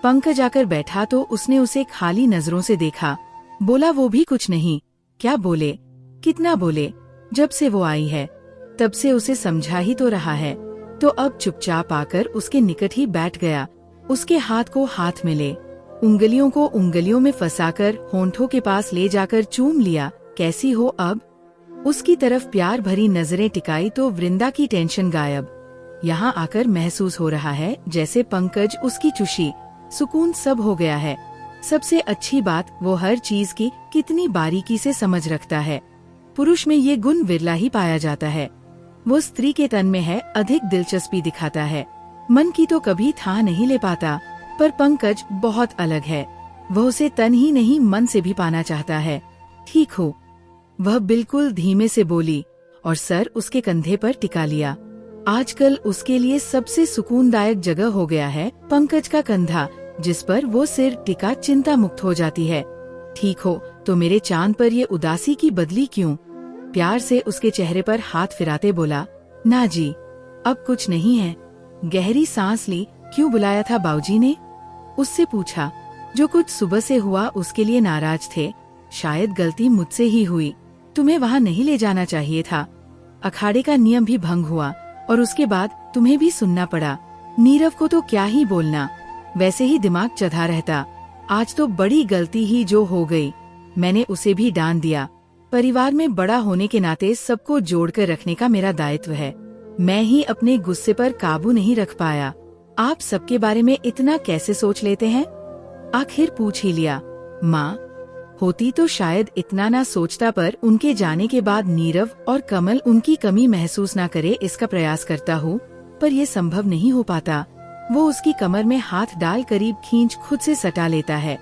A: पंकज आकर बैठा तो उसने उसे खाली नजरों से देखा। बोला, वो भी कुछ नहीं। क्या बोले, कितना बोले? जब से वो आई है तब से उसे समझा ही तो रहा है। तो अब चुपचाप आकर उसके निकट ही बैठ गया। उसके हाथ को हाथ में ले, उंगलियों को उंगलियों में फंसाकर होंठों के पास ले जाकर चूम लिया। कैसी हो अब? उसकी तरफ प्यार भरी नजरें टिकाई तो वृंदा की टेंशन गायब। यहाँ आकर महसूस हो रहा है जैसे पंकज, उसकी चुशी, सुकून सब हो गया है। सबसे अच्छी बात, वो हर चीज की कितनी बारीकी से समझ रखता है। पुरुष में ये गुण विरला ही पाया जाता है। वो स्त्री के तन में है अधिक दिलचस्पी दिखाता है, मन की तो कभी था नहीं ले पाता। पर पंकज बहुत अलग है, वह उसे तन ही नहीं मन से भी पाना चाहता है। ठीक हो, वह बिल्कुल धीमे से बोली और सर उसके कंधे पर टिका लिया। आजकल उसके लिए सबसे सुकूनदायक जगह हो गया है पंकज का कंधा, जिस पर वो सिर टिका चिंता मुक्त हो जाती है। ठीक हो, तो मेरे चांद पर ये उदासी की बदली क्यों? प्यार से उसके चेहरे पर हाथ फिराते बोला, ना जी अब कुछ नहीं है। गहरी सांस ली। क्यों बुलाया था बाबूजी ने? उससे पूछा। जो कुछ सुबह से हुआ उसके लिए नाराज थे। शायद गलती मुझसे ही हुई, तुम्हें वहाँ नहीं ले जाना चाहिए था। अखाड़े का नियम भी भंग हुआ और उसके बाद तुम्हें भी सुनना पड़ा। नीरव को तो क्या ही बोलना, वैसे ही दिमाग चढ़ा रहता। आज तो बड़ी गलती ही जो हो गई, मैंने उसे भी डांट दिया। परिवार में बड़ा होने के नाते सबको जोड़कर रखने का मेरा दायित्व है। मैं ही अपने गुस्से पर काबू नहीं रख पाया। आप सबके बारे में इतना कैसे सोच लेते हैं? आखिर पूछ ही लिया। माँ होती तो शायद इतना ना सोचता, पर उनके जाने के बाद नीरव और कमल उनकी कमी महसूस ना करे इसका प्रयास करता हूँ, पर यह संभव नहीं हो पाता। वो उसकी कमर में हाथ डाल करीब खींच खुद से सटा लेता है।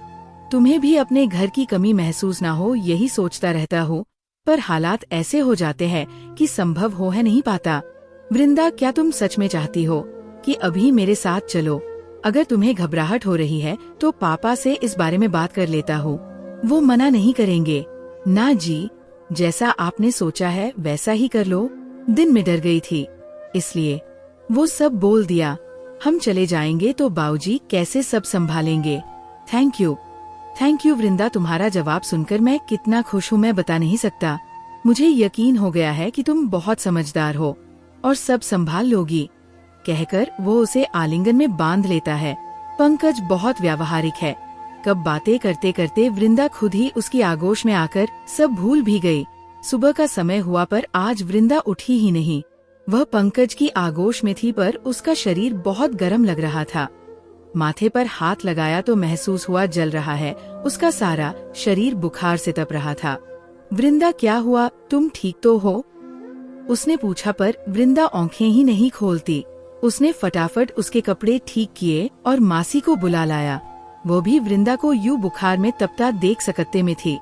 A: तुम्हें भी अपने घर की कमी महसूस ना हो यही सोचता रहता हूँ, पर हालात ऐसे हो जाते हैं कि संभव हो है नहीं पाता। वृंदा, क्या तुम सच में चाहती हो कि अभी मेरे साथ चलो? अगर तुम्हें घबराहट हो रही है तो पापा से इस बारे में बात कर लेता हूँ, वो मना नहीं करेंगे। ना जी, जैसा आपने सोचा है वैसा ही कर लो। दिन में डर गई थी इसलिए वो सब बोल दिया। हम चले जाएंगे तो बाबूजी कैसे सब संभालेंगे? थैंक यू वृंदा, तुम्हारा जवाब सुनकर मैं कितना खुश हूँ मैं बता नहीं सकता। मुझे यकीन हो गया है कि तुम बहुत समझदार हो और सब संभाल लोगी। कहकर वो उसे आलिंगन में बांध लेता है। पंकज बहुत व्यावहारिक है, कब बातें करते करते वृंदा खुद ही उसकी आगोश में आकर सब भूल भी गई। सुबह का समय हुआ पर आज वृंदा उठी ही नहीं। वह पंकज की आगोश में थी पर उसका शरीर बहुत गर्म लग रहा था। माथे पर हाथ लगाया तो महसूस हुआ जल रहा है। उसका सारा शरीर बुखार से तप रहा था। वृंदा, क्या हुआ, तुम ठीक तो हो? उसने पूछा पर वृंदा आंखें ही नहीं खोलती। उसने फटाफट उसके कपड़े ठीक किए और मासी को बुला लाया। वो भी वृंदा को यूं बुखार में तपता देख सकते में थी।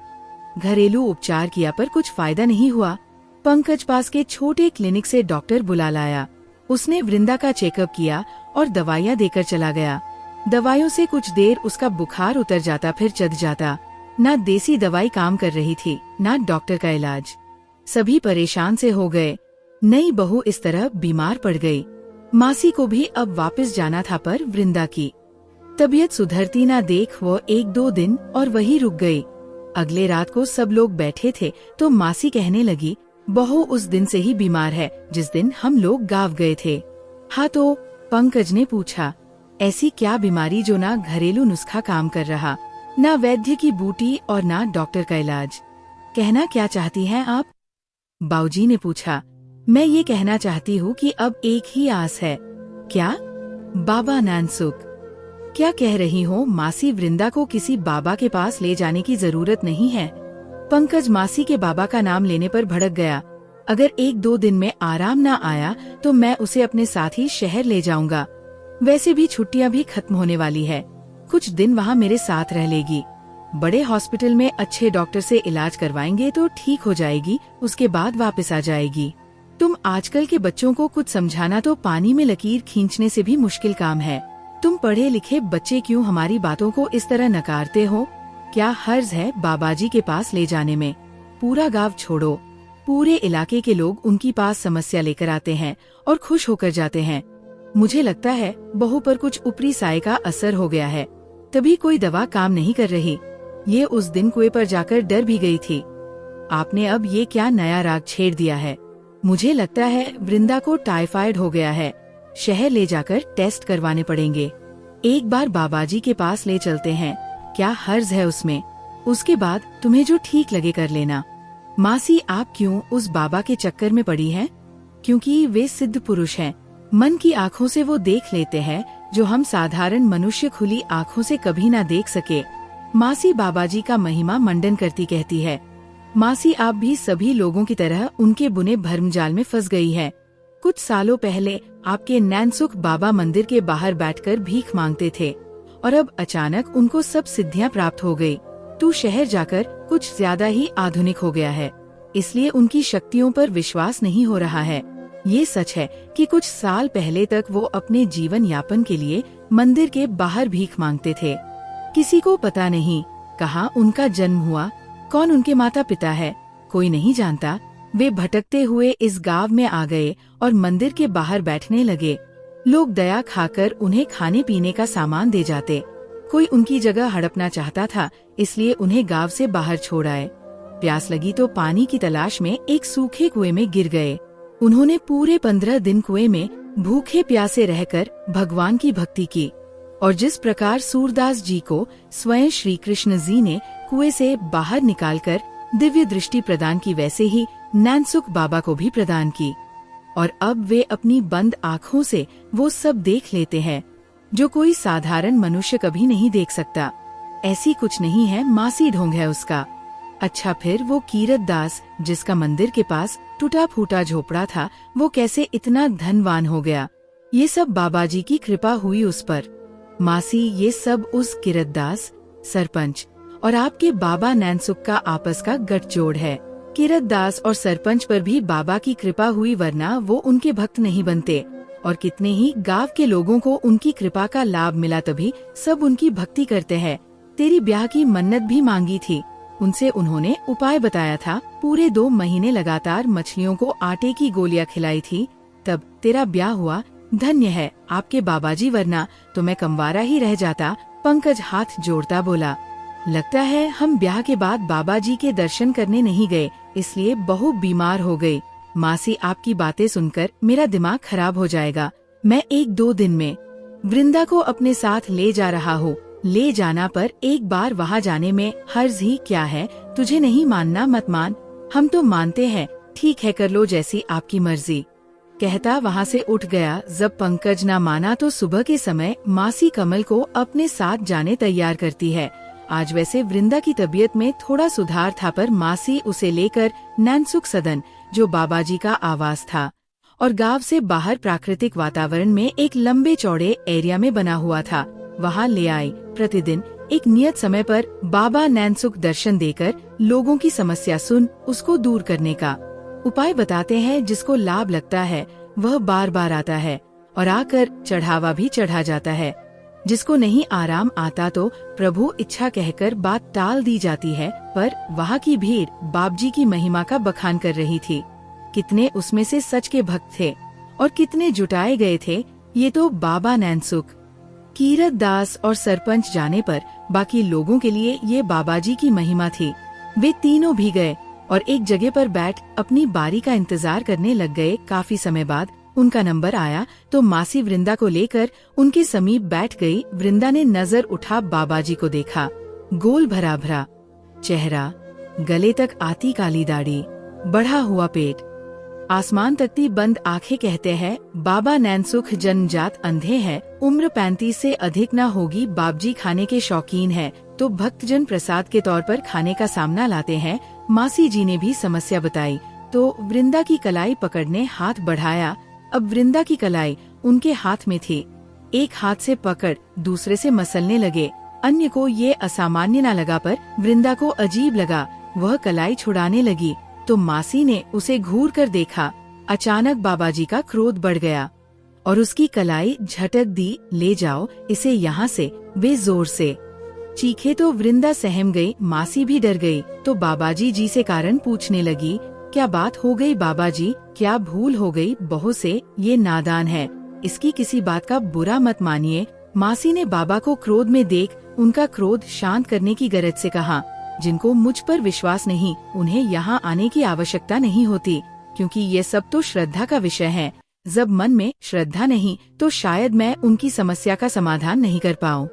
A: घरेलू उपचार किया पर कुछ फायदा नहीं हुआ। पंकज पास के छोटे क्लिनिक से डॉक्टर बुला लाया। उसने वृंदा का चेकअप किया और दवाइयाँ देकर चला गया। दवाइयों से कुछ देर उसका बुखार उतर जाता फिर चढ़ जाता। ना देसी दवाई काम कर रही थी, ना डॉक्टर का इलाज। सभी परेशान से हो गए। नई बहू इस तरह बीमार पड़ गई। मासी को भी अब वापस जाना था पर वृंदा की तबीयत सुधरती ना देख वो 1-2 दिन और वही रुक गई। अगले रात को सब लोग बैठे थे तो मासी कहने लगी, बहू उस दिन से ही बीमार है जिस दिन हम लोग गाँव गए थे। हाँ तो? पंकज ने पूछा। ऐसी क्या बीमारी जो ना घरेलू नुस्खा काम कर रहा, ना वैद्य की बूटी और ना डॉक्टर का इलाज? कहना क्या चाहती हैं आप? बाऊजी ने पूछा। मैं ये कहना चाहती हूँ कि अब एक ही आस है। क्या? बाबा नानसुख। क्या कह रही हो मासी? वृंदा को किसी बाबा के पास ले जाने की जरूरत नहीं है। पंकज मासी के बाबा का नाम लेने पर भड़क गया। अगर 1-2 दिन में आराम ना आया तो मैं उसे अपने साथ ही शहर ले जाऊंगा। वैसे भी छुट्टियां भी खत्म होने वाली है। कुछ दिन वहाँ मेरे साथ रह लेगी। बड़े हॉस्पिटल में अच्छे डॉक्टर से इलाज करवाएंगे तो ठीक हो जाएगी, उसके बाद वापस आ जाएगी। तुम आजकल के बच्चों को कुछ समझाना तो पानी में लकीर खींचने से भी मुश्किल काम है। तुम पढ़े लिखे बच्चे क्यों हमारी बातों को इस तरह नकारते हो? क्या हर्ज है बाबाजी के पास ले जाने में? पूरा गांव छोड़ो, पूरे इलाके के लोग उनकी पास समस्या लेकर आते हैं और खुश होकर जाते हैं। मुझे लगता है बहू पर कुछ ऊपरी साए का असर हो गया है, तभी कोई दवा काम नहीं कर रही। ये उस दिन कुएं पर जाकर डर भी गई थी। आपने अब ये क्या नया राग छेड़ दिया है? मुझे लगता है वृंदा को टाइफाइड हो गया है। शहर ले जाकर टेस्ट करवाने पड़ेंगे। एक बार बाबाजी के पास ले चलते हैं, क्या हर्ज है उसमें? उसके बाद तुम्हें जो ठीक लगे कर लेना। मासी, आप क्यों उस बाबा के चक्कर में पड़ी हैं? क्योंकि वे सिद्ध पुरुष हैं। मन की आँखों से वो देख लेते हैं जो हम साधारण मनुष्य खुली आँखों से कभी ना देख सके। मासी बाबाजी का महिमा मंडन करती कहती है। मासी, आप भी सभी लोगों की तरह उनके बुने भर्मजाल में फंस गई है। कुछ सालों पहले आपके नैनसुख बाबा मंदिर के बाहर बैठकर भीख मांगते थे और अब अचानक उनको सब सिद्धियां प्राप्त हो गई। तू शहर जाकर कुछ ज्यादा ही आधुनिक हो गया है, इसलिए उनकी शक्तियों पर विश्वास नहीं हो रहा है। ये सच है कि कुछ साल पहले तक वो अपने जीवन यापन के लिए मंदिर के बाहर भीख मांगते थे। किसी को पता नहीं कहाँ उनका जन्म हुआ, कौन उनके माता पिता है, कोई नहीं जानता। वे भटकते हुए इस गांव में आ गए और मंदिर के बाहर बैठने लगे। लोग दया खाकर उन्हें खाने पीने का सामान दे जाते। कोई उनकी जगह हड़पना चाहता था, इसलिए उन्हें गांव से बाहर छोड़ आए। प्यास लगी तो पानी की तलाश में एक सूखे कुएं में गिर गए। उन्होंने पूरे 15 दिन कुएं में भूखे प्यासे रहकर भगवान की भक्ति की और जिस प्रकार सूरदास जी को स्वयं श्री कृष्ण जी ने कुएं से बाहर निकालकर दिव्य दृष्टि प्रदान की, वैसे ही नैनसुख बाबा को भी प्रदान की। और अब वे अपनी बंद आँखों से वो सब देख लेते हैं जो कोई साधारण मनुष्य कभी नहीं देख सकता। ऐसी कुछ नहीं है, मासी ढोंग है उसका। अच्छा, फिर वो कीरत दास जिसका मंदिर के पास टूटा फूटा झोपड़ा था, वो कैसे इतना धनवान हो गया? ये सब बाबाजी की कृपा हुई उस पर। मासी, ये सब उस कीरत दास, सरपंच और आपके बाबा नैनसुख का आपस का गठजोड़ है। कीरत दास और सरपंच पर भी बाबा की कृपा हुई, वरना वो उनके भक्त नहीं बनते। और कितने ही गांव के लोगों को उनकी कृपा का लाभ मिला, तभी सब उनकी भक्ति करते हैं। तेरी ब्याह की मन्नत भी मांगी थी, उनसे उन्होंने उपाय बताया था। पूरे 2 महीने लगातार मछलियों को आटे की गोलियां खिलाई थी, तब तेरा ब्याह हुआ। धन्य है आपके बाबाजी, वरना तो मैं कंवारा ही रह जाता। पंकज हाथ जोड़ता बोला। लगता है हम ब्याह के बाद बाबाजी के दर्शन करने नहीं गए, इसलिए बहू बीमार हो गई। मासी, आपकी बातें सुनकर मेरा दिमाग खराब हो जाएगा। मैं 1-2 दिन में वृंदा को अपने साथ ले जा रहा हूँ। ले जाना पर एक बार वहाँ जाने में हर्ज ही क्या है, तुझे नहीं मानना मत मान, हम तो मानते हैं, ठीक है कर लो जैसी आपकी मर्जी, कहता वहाँ से उठ गया। जब पंकज ना माना तो सुबह के समय मासी कमल को अपने साथ जाने तैयार करती है। आज वैसे वृंदा की तबीयत में थोड़ा सुधार था, पर मासी उसे लेकर नैनसुख सदन, जो बाबाजी का आवास था और गांव से बाहर प्राकृतिक वातावरण में एक लंबे चौड़े एरिया में बना हुआ था, वहाँ ले आई। प्रतिदिन एक नियत समय पर बाबा नैनसुख दर्शन देकर लोगों की समस्या सुन उसको दूर करने का उपाय बताते हैं। जिसको लाभ लगता है वह बार बार आता है और आकर चढ़ावा भी चढ़ा जाता है। जिसको नहीं आराम आता तो प्रभु इच्छा कहकर बात टाल दी जाती है। पर वहाँ की भीड़ बाबजी की महिमा का बखान कर रही थी। कितने उसमें से सच के भक्त थे और कितने जुटाए गए थे, ये तो बाबा नैनसुख, कीरत दास और सरपंच जाने पर बाकी लोगों के लिए ये बाबाजी की महिमा थी। वे तीनों भी गए और एक जगह पर बैठ अपनी बारी का इंतजार करने लग गए। काफी समय बाद उनका नंबर आया तो मासी वृंदा को लेकर उनके समीप बैठ गई। वृंदा ने नजर उठा बाबाजी को देखा। गोल भरा भरा चेहरा, गले तक आती काली दाढ़ी, बढ़ा हुआ पेट, आसमान तकती बंद आंखें, कहते हैं बाबा नैनसुख जन्मजात अंधे हैं। उम्र 35 से अधिक न होगी। बाबजी खाने के शौकीन है तो भक्तजन प्रसाद के तौर पर खाने का सामना लाते हैं। मासी जी ने भी समस्या बताई तो वृंदा की कलाई पकड़ने हाथ बढ़ाया। अब वृंदा की कलाई उनके हाथ में थी। एक हाथ से पकड़ दूसरे से मसलने लगे। अन्य को ये असामान्य न लगा, पर वृंदा को अजीब लगा। वह कलाई छुड़ाने लगी तो मासी ने उसे घूर कर देखा। अचानक बाबाजी का क्रोध बढ़ गया और उसकी कलाई झटक दी। ले जाओ इसे यहाँ से, वे जोर से चीखे तो वृंदा सहम गई। मासी भी डर गई तो बाबाजी जी से कारण पूछने लगी। क्या बात हो गई बाबाजी, क्या भूल हो गई बहू से? ये नादान है, इसकी किसी बात का बुरा मत मानिए। मासी ने बाबा को क्रोध में देख उनका क्रोध शांत करने की गरज से कहा, जिनको मुझ पर विश्वास नहीं उन्हें यहाँ आने की आवश्यकता नहीं होती, क्योंकि ये सब तो श्रद्धा का विषय है। जब मन में श्रद्धा नहीं तो शायद मैं उनकी समस्या का समाधान नहीं कर पाऊँ।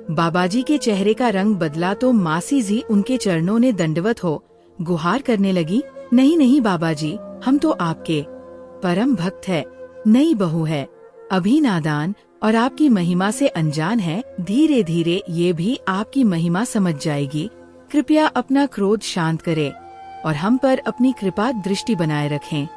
A: बाबाजी के चेहरे का रंग बदला तो मासी जी उनके चरणों ने दंडवत हो गुहार करने लगी। नहीं नहीं बाबाजी, हम तो आपके परम भक्त है, नई बहू है, अभी नादान और आपकी महिमा से अनजान है। धीरे धीरे ये भी आपकी महिमा समझ जाएगी। कृपया अपना क्रोध शांत करे और हम पर अपनी कृपा दृष्टि बनाए रखें।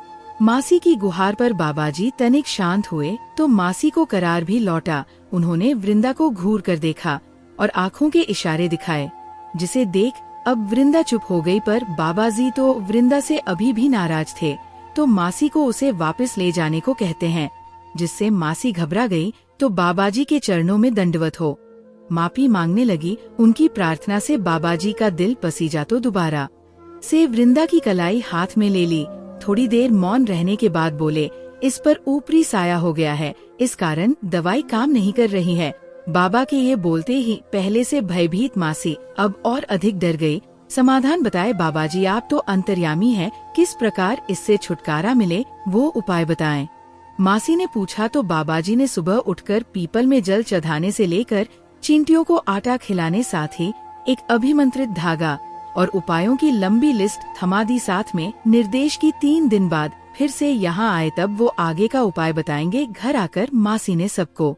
A: मासी की गुहार पर बाबाजी तनिक शांत हुए तो मासी को करार भी लौटा। उन्होंने वृंदा को घूर कर देखा और आँखों के इशारे दिखाए, जिसे देख अब वृंदा चुप हो गई। पर बाबाजी तो वृंदा से अभी भी नाराज थे तो मासी को उसे वापस ले जाने को कहते हैं, जिससे मासी घबरा गई तो बाबाजी के चरणों में दंडवत हो माफी मांगने लगी। उनकी प्रार्थना से बाबाजी का दिल पसीजा तो दोबारा से वृंदा की कलाई हाथ में ले ली। थोड़ी देर मौन रहने के बाद बोले, इस पर ऊपरी साया हो गया है, इस कारण दवाई काम नहीं कर रही है। बाबा के ये बोलते ही पहले से भयभीत मासी अब और अधिक डर गई। समाधान बताए बाबाजी, आप तो अंतर्यामी हैं, किस प्रकार इससे छुटकारा मिले वो उपाय बताएं। मासी ने पूछा तो बाबाजी ने सुबह उठकर पीपल में जल चढ़ाने से लेकर चींटियों को आटा खिलाने, साथ ही एक अभिमंत्रित धागा और उपायों की लंबी लिस्ट थमा दी। साथ में निर्देश की 3 दिन बाद फिर से यहाँ आए, तब वो आगे का उपाय बताएंगे। घर आकर मासी ने सबको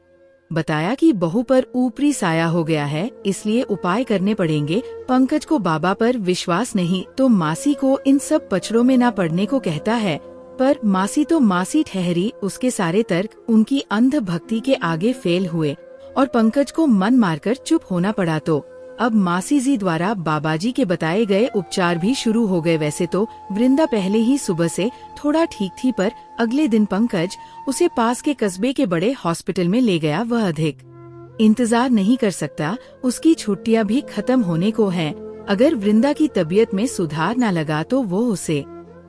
A: बताया कि बहू पर ऊपरी साया हो गया है, इसलिए उपाय करने पड़ेंगे। पंकज को बाबा पर विश्वास नहीं तो मासी को इन सब पचड़ों में न पड़ने को कहता है, पर मासी तो मासी ठहरी। उसके सारे तर्क उनकी अंध भक्ति के आगे फेल हुए और पंकज को मन मारकर चुप होना पड़ा। तो अब मासी जी द्वारा बाबाजी के बताए गए उपचार भी शुरू हो गए। वैसे तो वृंदा पहले ही सुबह से थोड़ा ठीक थी, पर अगले दिन पंकज उसे पास के कस्बे के बड़े हॉस्पिटल में ले गया। वह अधिक इंतजार नहीं कर सकता, उसकी छुट्टियां भी खत्म होने को हैं। अगर वृंदा की तबीयत में सुधार न लगा तो वो उसे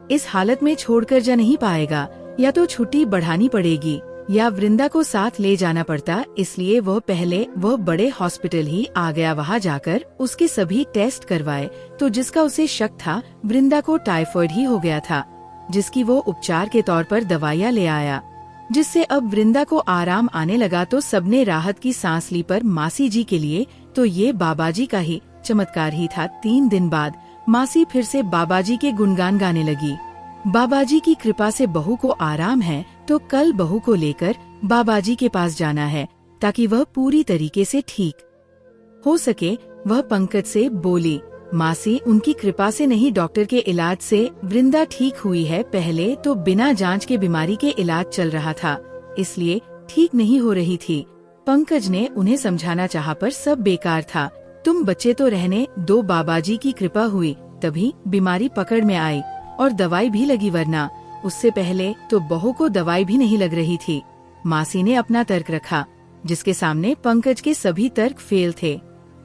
A: इस हालत में छोड़कर जा नहीं पाएगा। या तो छुट्टी बढ़ानी पड़ेगी या वृंदा को साथ ले जाना पड़ता। इसलिए वह बड़े हॉस्पिटल ही आ गया। वहाँ जाकर उसके सभी टेस्ट करवाए तो जिसका उसे शक था वृंदा को टाइफाइड ही हो गया था, जिसकी वो उपचार के तौर पर दवाइयाँ ले आया, जिससे अब वृंदा को आराम आने लगा। तो सबने राहत की सांस ली, पर मासी जी के लिए तो ये बाबाजी का ही चमत्कार ही था। 3 दिन बाद मासी फिर से बाबाजी के गुणगान गाने लगी। बाबाजी की कृपा से बहू को आराम है, तो कल बहू को लेकर बाबाजी के पास जाना है ताकि वह पूरी तरीके से ठीक हो सके। वह पंकज से बोली, मासी उनकी कृपा से नहीं, डॉक्टर के इलाज से वृंदा ठीक हुई है। पहले तो बिना जांच के बीमारी के इलाज चल रहा था, इसलिए ठीक नहीं हो रही थी। पंकज ने उन्हें समझाना चाहा पर सब बेकार था। तुम बच्चे तो रहने दो, बाबाजी की कृपा हुई तभी बीमारी पकड़ में आई और दवाई भी लगी, वरना उससे पहले तो बहू को दवाई भी नहीं लग रही थी। मासी ने अपना तर्क रखा, जिसके सामने पंकज के सभी तर्क फेल थे।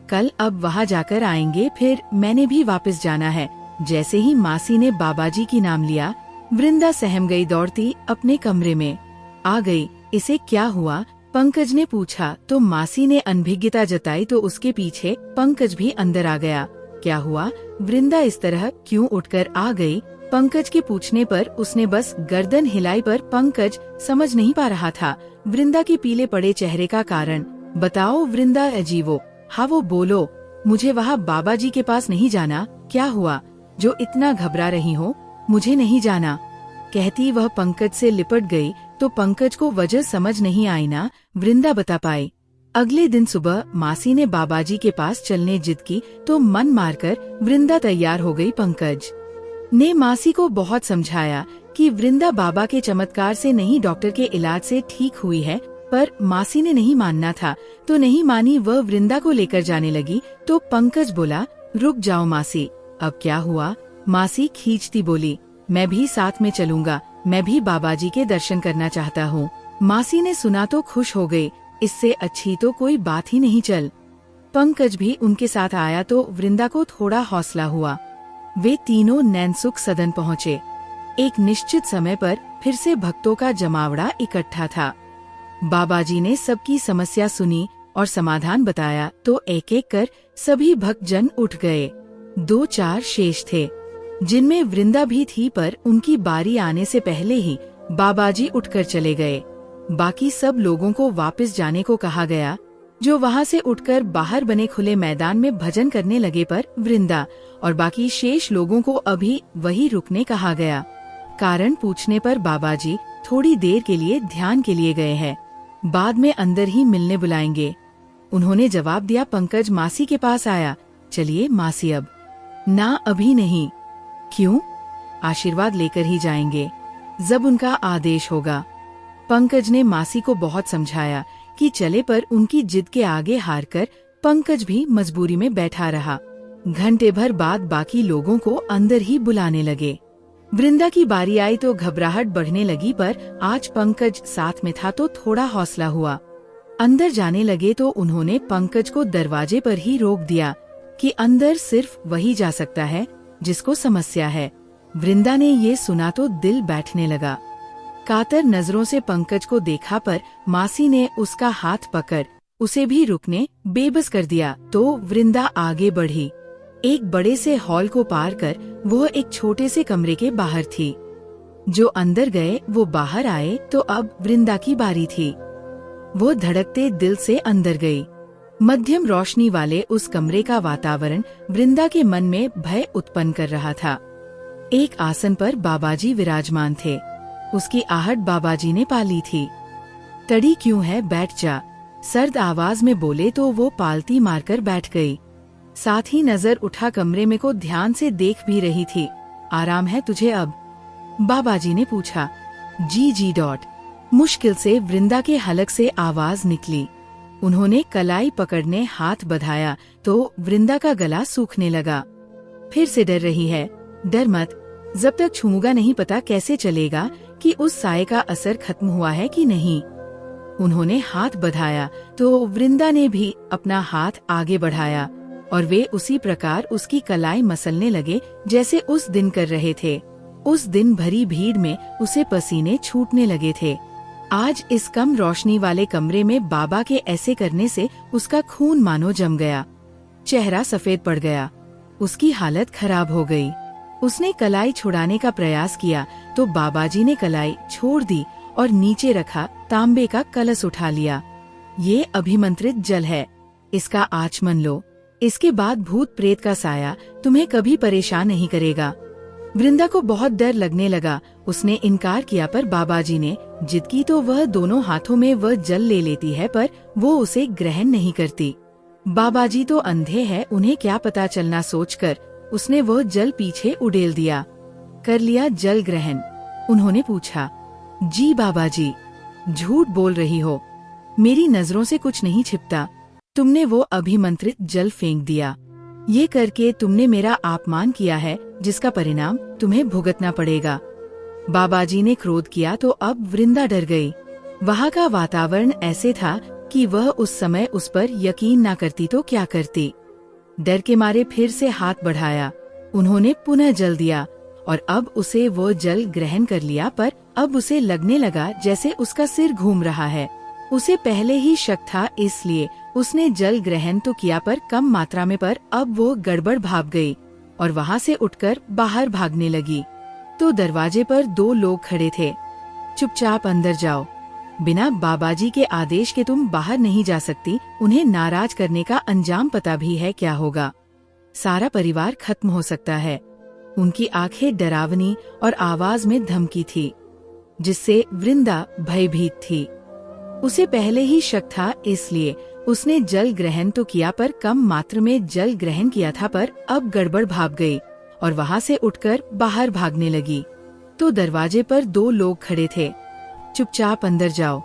A: कल अब वहाँ जाकर आएंगे, फिर मैंने भी वापस जाना है। जैसे ही मासी ने बाबाजी की नाम लिया, वृंदा सहम गई, दौड़ती अपने कमरे में आ गई। इसे क्या हुआ? पंकज ने पूछा तो मासी ने अनभिज्ञता जताई, तो उसके पीछे पंकज भी अंदर आ गया। क्या हुआ? वृंदा इस तरह क्यों उठकर आ गई? पंकज के पूछने पर उसने बस गर्दन हिलाई, पर पंकज समझ नहीं पा रहा था वृंदा के पीले पड़े चेहरे का कारण। बताओ वृंदा, अजीबो हाँ वो बोलो, मुझे वहाँ बाबाजी के पास नहीं जाना। क्या हुआ जो इतना घबरा रही हो? मुझे नहीं जाना, कहती वह पंकज से लिपट गई। तो पंकज को वजह समझ नहीं आई ना वृंदा बता पाई। अगले दिन सुबह मासी ने बाबाजी के पास चलने जिद की, तो मन मारकर वृंदा तैयार हो गई। पंकज ने मासी को बहुत समझाया कि वृंदा बाबा के चमत्कार से नहीं, डॉक्टर के इलाज से ठीक हुई है, पर मासी ने नहीं मानना था तो नहीं मानी। वह वृंदा को लेकर जाने लगी तो पंकज बोला, रुक जाओ मासी, अब क्या हुआ? मासी खींचती बोली, मैं भी साथ में चलूंगा, मैं भी बाबाजी के दर्शन करना चाहता हूँ। मासी ने सुना तो खुश हो गई, इससे अच्छी तो कोई बात ही नहीं। चल। पंकज भी उनके साथ आया तो वृंदा को थोड़ा हौसला हुआ। वे तीनों नैनसुख सदन पहुँचे। एक निश्चित समय पर फिर से भक्तों का जमावड़ा इकट्ठा था। बाबाजी ने सबकी समस्या सुनी और समाधान बताया तो एक एक कर सभी भक्तजन उठ गए। 2-4 शेष थे, जिनमें वृंदा भी थी, पर उनकी बारी आने से पहले ही बाबाजी उठकर चले गए। बाकी सब लोगों को वापस जाने को कहा गया, जो वहां से उठकर बाहर बने खुले मैदान में भजन करने लगे। पर वृंदा और बाकी शेष लोगों को अभी वही रुकने कहा गया। कारण पूछने पर बाबाजी थोड़ी देर के लिए ध्यान के लिए गए हैं, बाद में अंदर ही मिलने बुलाएंगे। उन्होंने जवाब दिया। पंकज मासी के पास आया, चलिए मासी, अब ना, अभी नहीं। क्यों? आशीर्वाद लेकर ही जाएंगे, जब उनका आदेश होगा। पंकज ने मासी को बहुत समझाया कि चले, पर उनकी जिद के आगे हारकर पंकज भी मजबूरी में बैठा रहा। घंटे भर बाद बाकी लोगों को अंदर ही बुलाने लगे। वृंदा की बारी आई तो घबराहट बढ़ने लगी, पर आज पंकज साथ में था तो थोड़ा हौसला हुआ। अंदर जाने लगे तो उन्होंने पंकज को दरवाजे पर ही रोक दिया कि अंदर सिर्फ वही जा सकता है जिसको समस्या है। वृंदा ने ये सुना तो दिल बैठने लगा। कातर नजरों से पंकज को देखा, पर मासी ने उसका हाथ पकड़ उसे भी रुकने बेबस कर दिया। तो वृंदा आगे बढ़ी। एक बड़े से हॉल को पार कर वह एक छोटे से कमरे के बाहर थी। जो अंदर गए वो बाहर आए, तो अब वृंदा की बारी थी। वो धड़कते दिल से अंदर गई। मध्यम रोशनी वाले उस कमरे का वातावरण वृंदा के मन में भय उत्पन्न कर रहा था। एक आसन पर बाबाजी विराजमान थे। उसकी आहट बाबाजी ने पाली थी। तड़ी क्यों है, बैठ जा, सर्द आवाज में बोले तो वो पालती मारकर बैठ गई। साथ ही नजर उठा कमरे में को ध्यान से देख भी रही थी। आराम है तुझे अब? बाबाजी ने पूछा। जी डॉट। मुश्किल से वृंदा के हलक से आवाज निकली। उन्होंने कलाई पकड़ने हाथ बढ़ाया तो वृंदा का गला सूखने लगा। फिर से डर रही है? डर मत, जब तक छूऊंगा नहीं पता कैसे चलेगा कि उस साये का असर खत्म हुआ है कि नहीं। उन्होंने हाथ बढ़ाया तो वृंदा ने भी अपना हाथ आगे बढ़ाया और वे उसी प्रकार उसकी कलाई मसलने लगे जैसे उस दिन कर रहे थे। उस दिन भरी भीड़ में उसे पसीने छूटने लगे थे। आज इस कम रोशनी वाले कमरे में बाबा के ऐसे करने से उसका खून मानो जम गया। चेहरा सफेद पड़ गया। उसकी हालत खराब हो गई। उसने कलाई छुड़ाने का प्रयास किया तो बाबाजी ने कलाई छोड़ दी और नीचे रखा तांबे का कलश उठा लिया। ये अभिमंत्रित जल है, इसका आचमन लो, इसके बाद भूत प्रेत का साया तुम्हें कभी परेशान नहीं करेगा। वृंदा को बहुत डर लगने लगा। उसने इनकार किया पर बाबाजी ने जिद की तो वह दोनों हाथों में वह जल ले लेती है, पर वो उसे ग्रहण नहीं करती। बाबाजी तो अंधे हैं, उन्हें क्या पता चलना सोचकर उसने वह जल पीछे उड़ेल दिया। कर लिया जल ग्रहण? उन्होंने पूछा। जी बाबाजी। झूठ बोल रही हो, मेरी नजरों से कुछ नहीं छिपता। तुमने वो अभिमंत्रित जल फेंक दिया। ये करके तुमने मेरा अपमान किया है, जिसका परिणाम तुम्हें भुगतना पड़ेगा। बाबाजी ने क्रोध किया तो अब वृंदा डर गई। वहाँ का वातावरण ऐसे था कि वह उस समय उस पर यकीन न करती तो क्या करती। डर के मारे फिर से हाथ बढ़ाया। उन्होंने पुनः जल दिया और अब उसे वो जल ग्रहण कर लिया, पर अब उसे लगने लगा जैसे उसका सिर घूम रहा है। उसे पहले ही शक था, इसलिए उसने जल ग्रहण तो किया पर कम मात्रा में, पर अब वो गड़बड़ भाप गई और वहाँ से उठकर बाहर भागने लगी। तो दरवाजे पर 2 लोग खड़े थे। चुपचाप अंदर जाओ, बिना बाबाजी के आदेश के तुम बाहर नहीं जा सकती। उन्हें नाराज करने का अंजाम पता भी है क्या होगा। सारा परिवार खत्म हो सकता है। उनकी आंखें डरावनी और आवाज में धमकी थी, जिससे वृंदा भयभीत थी। उसे पहले ही शक था, इसलिए उसने जल ग्रहण तो किया पर कम मात्रा में जल ग्रहण किया था, पर अब गड़बड़ भाप गई और वहाँ से उठकर बाहर भागने लगी। तो दरवाजे पर 2 लोग खड़े थे। चुपचाप अंदर जाओ,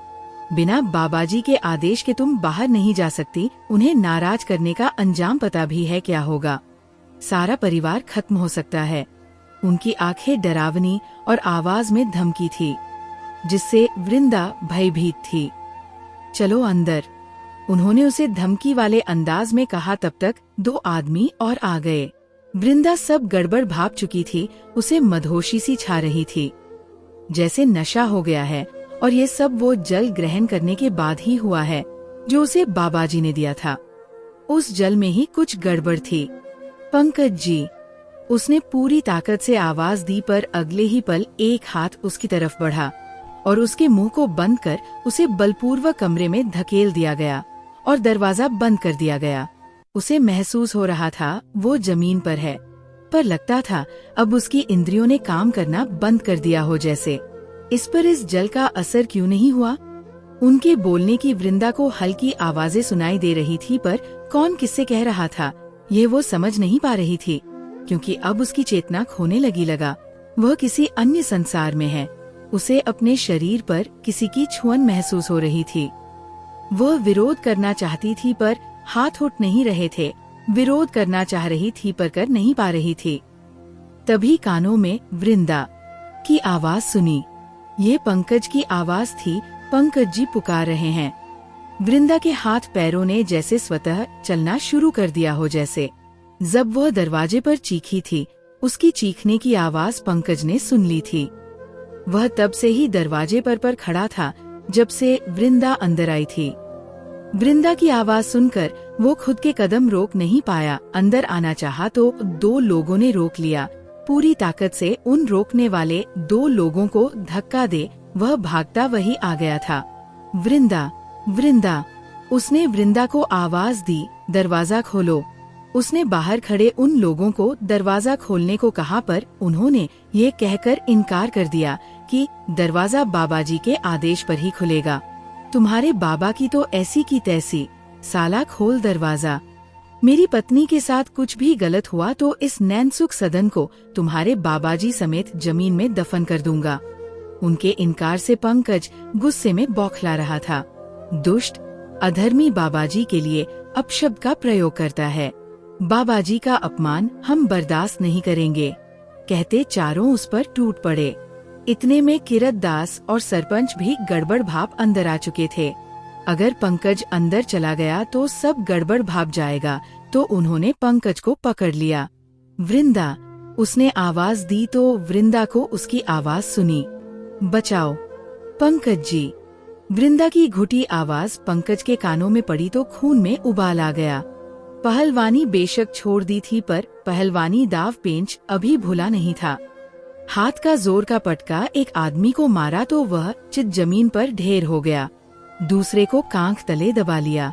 A: बिना बाबाजी के आदेश के तुम बाहर नहीं जा सकती। उन्हें नाराज करने का अंजाम पता भी है क्या होगा। सारा परिवार खत्म हो सकता है। उनकी आंखें डरावनी और आवाज में धमकी थी, जिससे वृंदा भयभीत थी। चलो अंदर, उन्होंने उसे धमकी वाले अंदाज में कहा। तब तक 2 आदमी और आ गए। वृंदा सब गड़बड़ भाप चुकी थी। उसे मदहोशी सी छा रही थी, जैसे नशा हो गया है, और ये सब वो जल ग्रहण करने के बाद ही हुआ है जो उसे बाबाजी ने दिया था। उस जल में ही कुछ गड़बड़ थी। पंकज जी, उसने पूरी ताकत से आवाज दी, पर अगले ही पल एक हाथ उसकी तरफ बढ़ा और उसके मुंह को बंद कर उसे बलपूर्वक कमरे में धकेल दिया गया और दरवाजा बंद कर दिया गया। उसे महसूस हो रहा था वो जमीन पर है, पर लगता था अब उसकी इंद्रियों ने काम करना बंद कर दिया हो जैसे। इस पर इस जल का असर क्यों नहीं हुआ? उनके बोलने की वृंदा को हल्की आवाजें सुनाई दे रही थी, पर कौन किससे कह रहा था ये वो समझ नहीं पा रही थी, क्योंकि अब उसकी चेतना खोने लगा। वह किसी अन्य संसार में है। उसे अपने शरीर पर किसी की छुअन महसूस हो रही थी। वह विरोध करना चाहती थी, पर हाथ उठ नहीं रहे थे। विरोध करना चाह रही थी, पर कर नहीं पा रही थी। तभी कानों में वृंदा की आवाज सुनी। ये पंकज की आवाज थी। पंकज जी पुकार रहे हैं। वृंदा के हाथ पैरों ने जैसे स्वतः चलना शुरू कर दिया हो जैसे। जब वह दरवाजे पर चीखी थी, उसकी चीखने की आवाज पंकज ने सुन ली थी। वह तब से ही दरवाजे पर खड़ा था जब से वृंदा अंदर आई थी। वृंदा की आवाज सुनकर वो खुद के कदम रोक नहीं पाया। अंदर आना चाहा तो 2 लोगों ने रोक लिया। पूरी ताकत से उन रोकने वाले 2 लोगों को धक्का दे वह भागता वही आ गया था। वृंदा, वृंदा, उसने वृंदा को आवाज दी, दरवाजा खोलो। उसने बाहर खड़े उन लोगों को दरवाजा खोलने को कहा, पर उन्होंने ये कहकर इनकार कर दिया कि दरवाजा बाबाजी के आदेश पर ही खुलेगा। तुम्हारे बाबा की तो ऐसी की तैसी, साला खोल दरवाजा। मेरी पत्नी के साथ कुछ भी गलत हुआ तो इस नैनसुख सदन को तुम्हारे बाबाजी समेत जमीन में दफन कर दूंगा। उनके इनकार से पंकज गुस्से में बौखला रहा था। दुष्ट, अधर्मी बाबाजी के लिए अपशब्द का प्रयोग करता है। बाबाजी का अपमान हम बर्दाश्त नहीं करेंगे, कहते चारों उस पर टूट पड़े। इतने में किरत दास और सरपंच भी गड़बड़ भाप अंदर आ चुके थे। अगर पंकज अंदर चला गया तो सब गड़बड़ भाप जाएगा, तो उन्होंने पंकज को पकड़ लिया। वृंदा, उसने आवाज दी तो वृंदा को उसकी आवाज सुनी। बचाओ पंकज जी। वृंदा की घुटी आवाज पंकज के कानों में पड़ी तो खून में उबाल आ गया। पहलवानी बेशक छोड़ दी थी, पर पहलवानी दाव पेंच अभी भूला नहीं था। हाथ का जोर का पटका एक आदमी को मारा तो वह चित जमीन पर ढेर हो गया। दूसरे को कांख तले दबा लिया।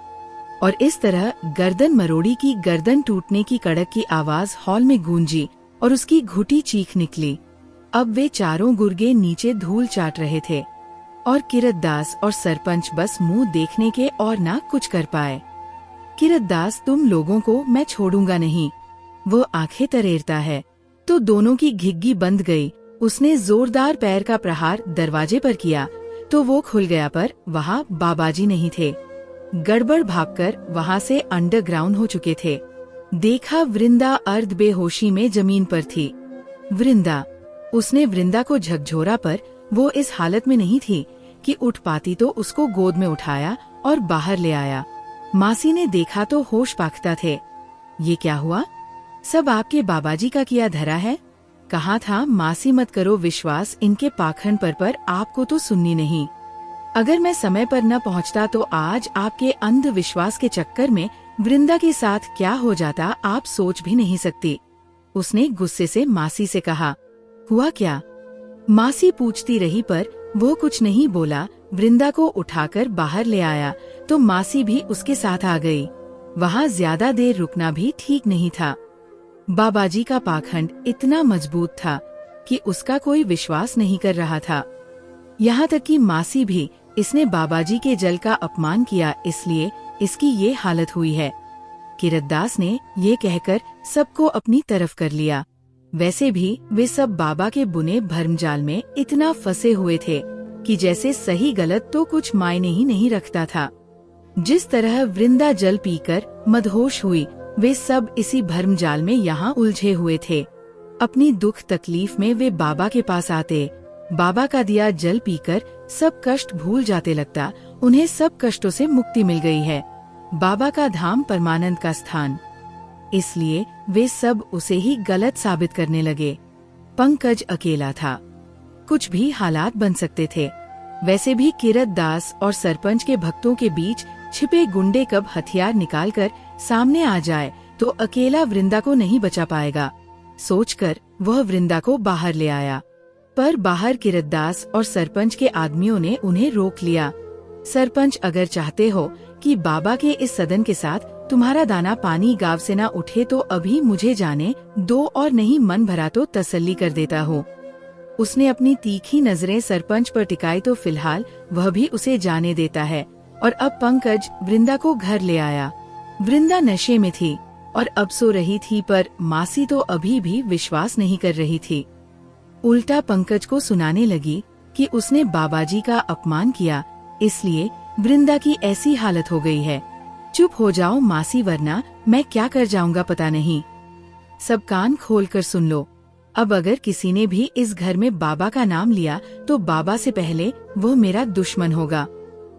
A: और इस तरह गर्दन मरोड़ी की गर्दन टूटने की कड़क की आवाज हॉल में गूंजी और उसकी घुटी चीख निकली। अब वे चारों गुर्गे नीचे धूल चाट रहे थे और किरतदास और सरपंच बस मुंह देखने के और ना कुछ कर पाए। किरतदास, तुम लोगों को मैं छोड़ूंगा नहीं, वो आंखें तरेरता है। तो दोनों की घिग्गी बंद गई। उसने जोरदार पैर का प्रहार दरवाजे पर किया तो वो खुल गया, पर वहाँ बाबाजी नहीं थे। गड़बड़ भागकर वहाँ से अंडरग्राउंड हो चुके थे। देखा, वृंदा अर्ध बेहोशी में जमीन पर थी। वृंदा, उसने वृंदा को झकझोरा, पर वो इस हालत में नहीं थी कि उठ पाती, तो उसको गोद में उठाया और बाहर ले आया। मासी ने देखा तो होश पाखता थे। ये क्या हुआ? सब आपके बाबाजी का किया धरा है। कहा था मासी मत करो विश्वास इनके पाखंड पर आपको तो सुननी नहीं। अगर मैं समय पर न पहुंचता तो आज आपके अंधविश्वास के चक्कर में वृंदा के साथ क्या हो जाता आप सोच भी नहीं सकती। उसने गुस्से से मासी से कहा। हुआ क्या? मासी पूछती रही, पर वो कुछ नहीं बोला। वृंदा को उठाकर बाहर ले आया तो मासी भी उसके साथ आ गई। वहाँ ज्यादा देर रुकना भी ठीक नहीं था। बाबाजी का पाखंड इतना मजबूत था कि उसका कोई विश्वास नहीं कर रहा था। यहाँ तक कि मासी भी, इसने बाबाजी के जल का अपमान किया इसलिए इसकी ये हालत हुई है। किरतदास ने ये कहकर सबको अपनी तरफ कर लिया। वैसे भी वे सब बाबा के बुने भरमजाल में इतना फंसे हुए थे कि जैसे सही गलत तो कुछ मायने ही नहीं रखता था। जिस तरह वृंदा जल पीकर मदहोश हुई, वे सब इसी भरमजाल में यहाँ उलझे हुए थे। अपनी दुख तकलीफ में वे बाबा के पास आते। बाबा का दिया जल पीकर सब कष्ट भूल जाते, लगता उन्हें सब कष्टों से मुक्ति मिल गई है। बाबा का धाम परमानंद का स्थान। इसलिए वे सब उसे ही गलत साबित करने लगे। पंकज अकेला था। कुछ भी हालात बन सकते थे। वैसे भी किरतदास और सरपंच के भक्तों के बीच छिपे गुंडे कब हथियार निकालकर सामने आ जाए तो अकेला वृंदा को नहीं बचा पाएगा। सोचकर वह वृंदा को बाहर ले आया, पर बाहर किरतदास और सरपंच के आदमियों ने उन्हें रोक लिया। सरपंच, अगर चाहते हो कि बाबा के इस सदन के साथ तुम्हारा दाना पानी गाँव से न उठे तो अभी मुझे जाने दो, और नहीं मन भरा तो तसल्ली कर देता हूँ। उसने अपनी तीखी नजरें सरपंच पर टिकाई तो फिलहाल वह भी उसे जाने देता है। और अब पंकज वृंदा को घर ले आया। वृंदा नशे में थी और अब सो रही थी, पर मासी तो अभी भी विश्वास नहीं कर रही थी। उल्टा पंकज को सुनाने लगी कि उसने बाबाजी का अपमान किया, इसलिए वृंदा की ऐसी हालत हो गई है। चुप हो जाओ मासी, वरना मैं क्या कर जाऊंगा पता नहीं। सब कान खोलकर सुन लो। अब अगर किसी ने भी इस घर में बाबा का नाम लिया तो बाबा से पहले वो मेरा दुश्मन होगा।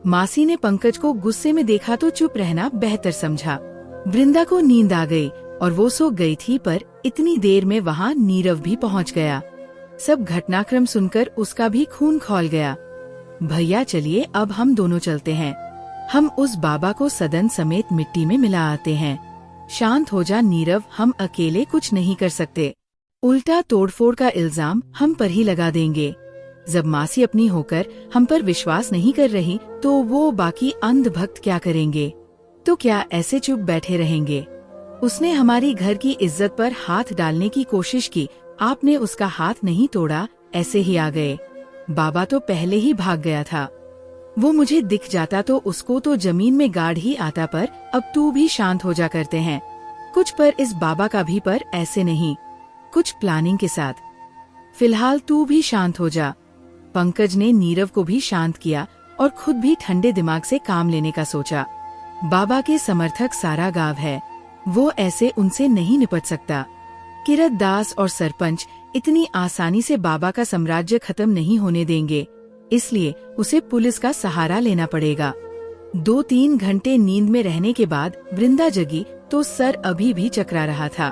A: मासी ने पंकज को गुस्से में देखा तो चुप रहना बेहतर समझा। वृंदा को नींद आ गई और वो सो गई थी, पर इतनी देर में वहाँ नीरव भी पहुँच गया। सब घटनाक्रम सुनकर उसका भी खून खौल गया। भैया चलिए, अब हम दोनों चलते हैं। हम उस बाबा को सदन समेत मिट्टी में मिला आते हैं। शांत हो जा नीरव, हम अकेले कुछ नहीं कर सकते। उल्टा तोड़फोड़ का इल्जाम हम पर ही लगा देंगे। जब मासी अपनी होकर हम पर विश्वास नहीं कर रही तो वो बाकी अंध भक्त क्या करेंगे? तो क्या ऐसे चुप बैठे रहेंगे? उसने हमारी घर की इज्जत पर हाथ डालने की कोशिश की, आपने उसका हाथ नहीं तोड़ा, ऐसे ही आ गए। बाबा तो पहले ही भाग गया था। वो मुझे दिख जाता तो उसको तो जमीन में गाड़ ही आता, पर अब तू भी शांत हो जा करते हैं। कुछ पर इस बाबा का भी, पर ऐसे नहीं, कुछ प्लानिंग के साथ। फिलहाल तू भी शांत हो जा। पंकज ने नीरव को भी शांत किया और खुद भी ठंडे दिमाग से काम लेने का सोचा। बाबा के समर्थक सारा गांव है, वो ऐसे उनसे नहीं निपट सकता। किरतदास और सरपंच इतनी आसानी से बाबा का साम्राज्य खत्म नहीं होने देंगे, इसलिए उसे पुलिस का सहारा लेना पड़ेगा। 2-3 घंटे नींद में रहने के बाद वृंदा जगी तो सर अभी भी चकरा रहा था।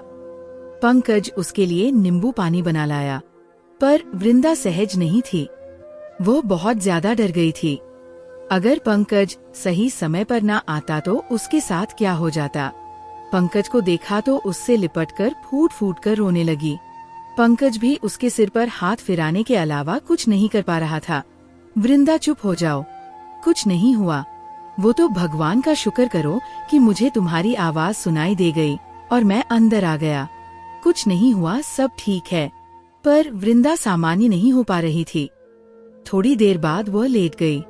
A: पंकज उसके लिए नींबू पानी बना लाया, पर वृंदा सहज नहीं थी। वो बहुत ज्यादा डर गई थी। अगर पंकज सही समय पर न आता तो उसके साथ क्या हो जाता? पंकज को देखा तो उससे लिपटकर फूट फूट कर रोने लगी। पंकज भी उसके सिर पर हाथ फिराने के अलावा कुछ नहीं कर पा रहा था। वृंदा चुप हो जाओ, कुछ नहीं हुआ। वो तो भगवान का शुक्र करो कि मुझे तुम्हारी आवाज सुनाई दे गई और मैं अंदर आ गया। कुछ नहीं हुआ, सब ठीक है। पर वृंदा सामान्य नहीं हो पा रही थी। थोड़ी देर बाद वह लेट गई।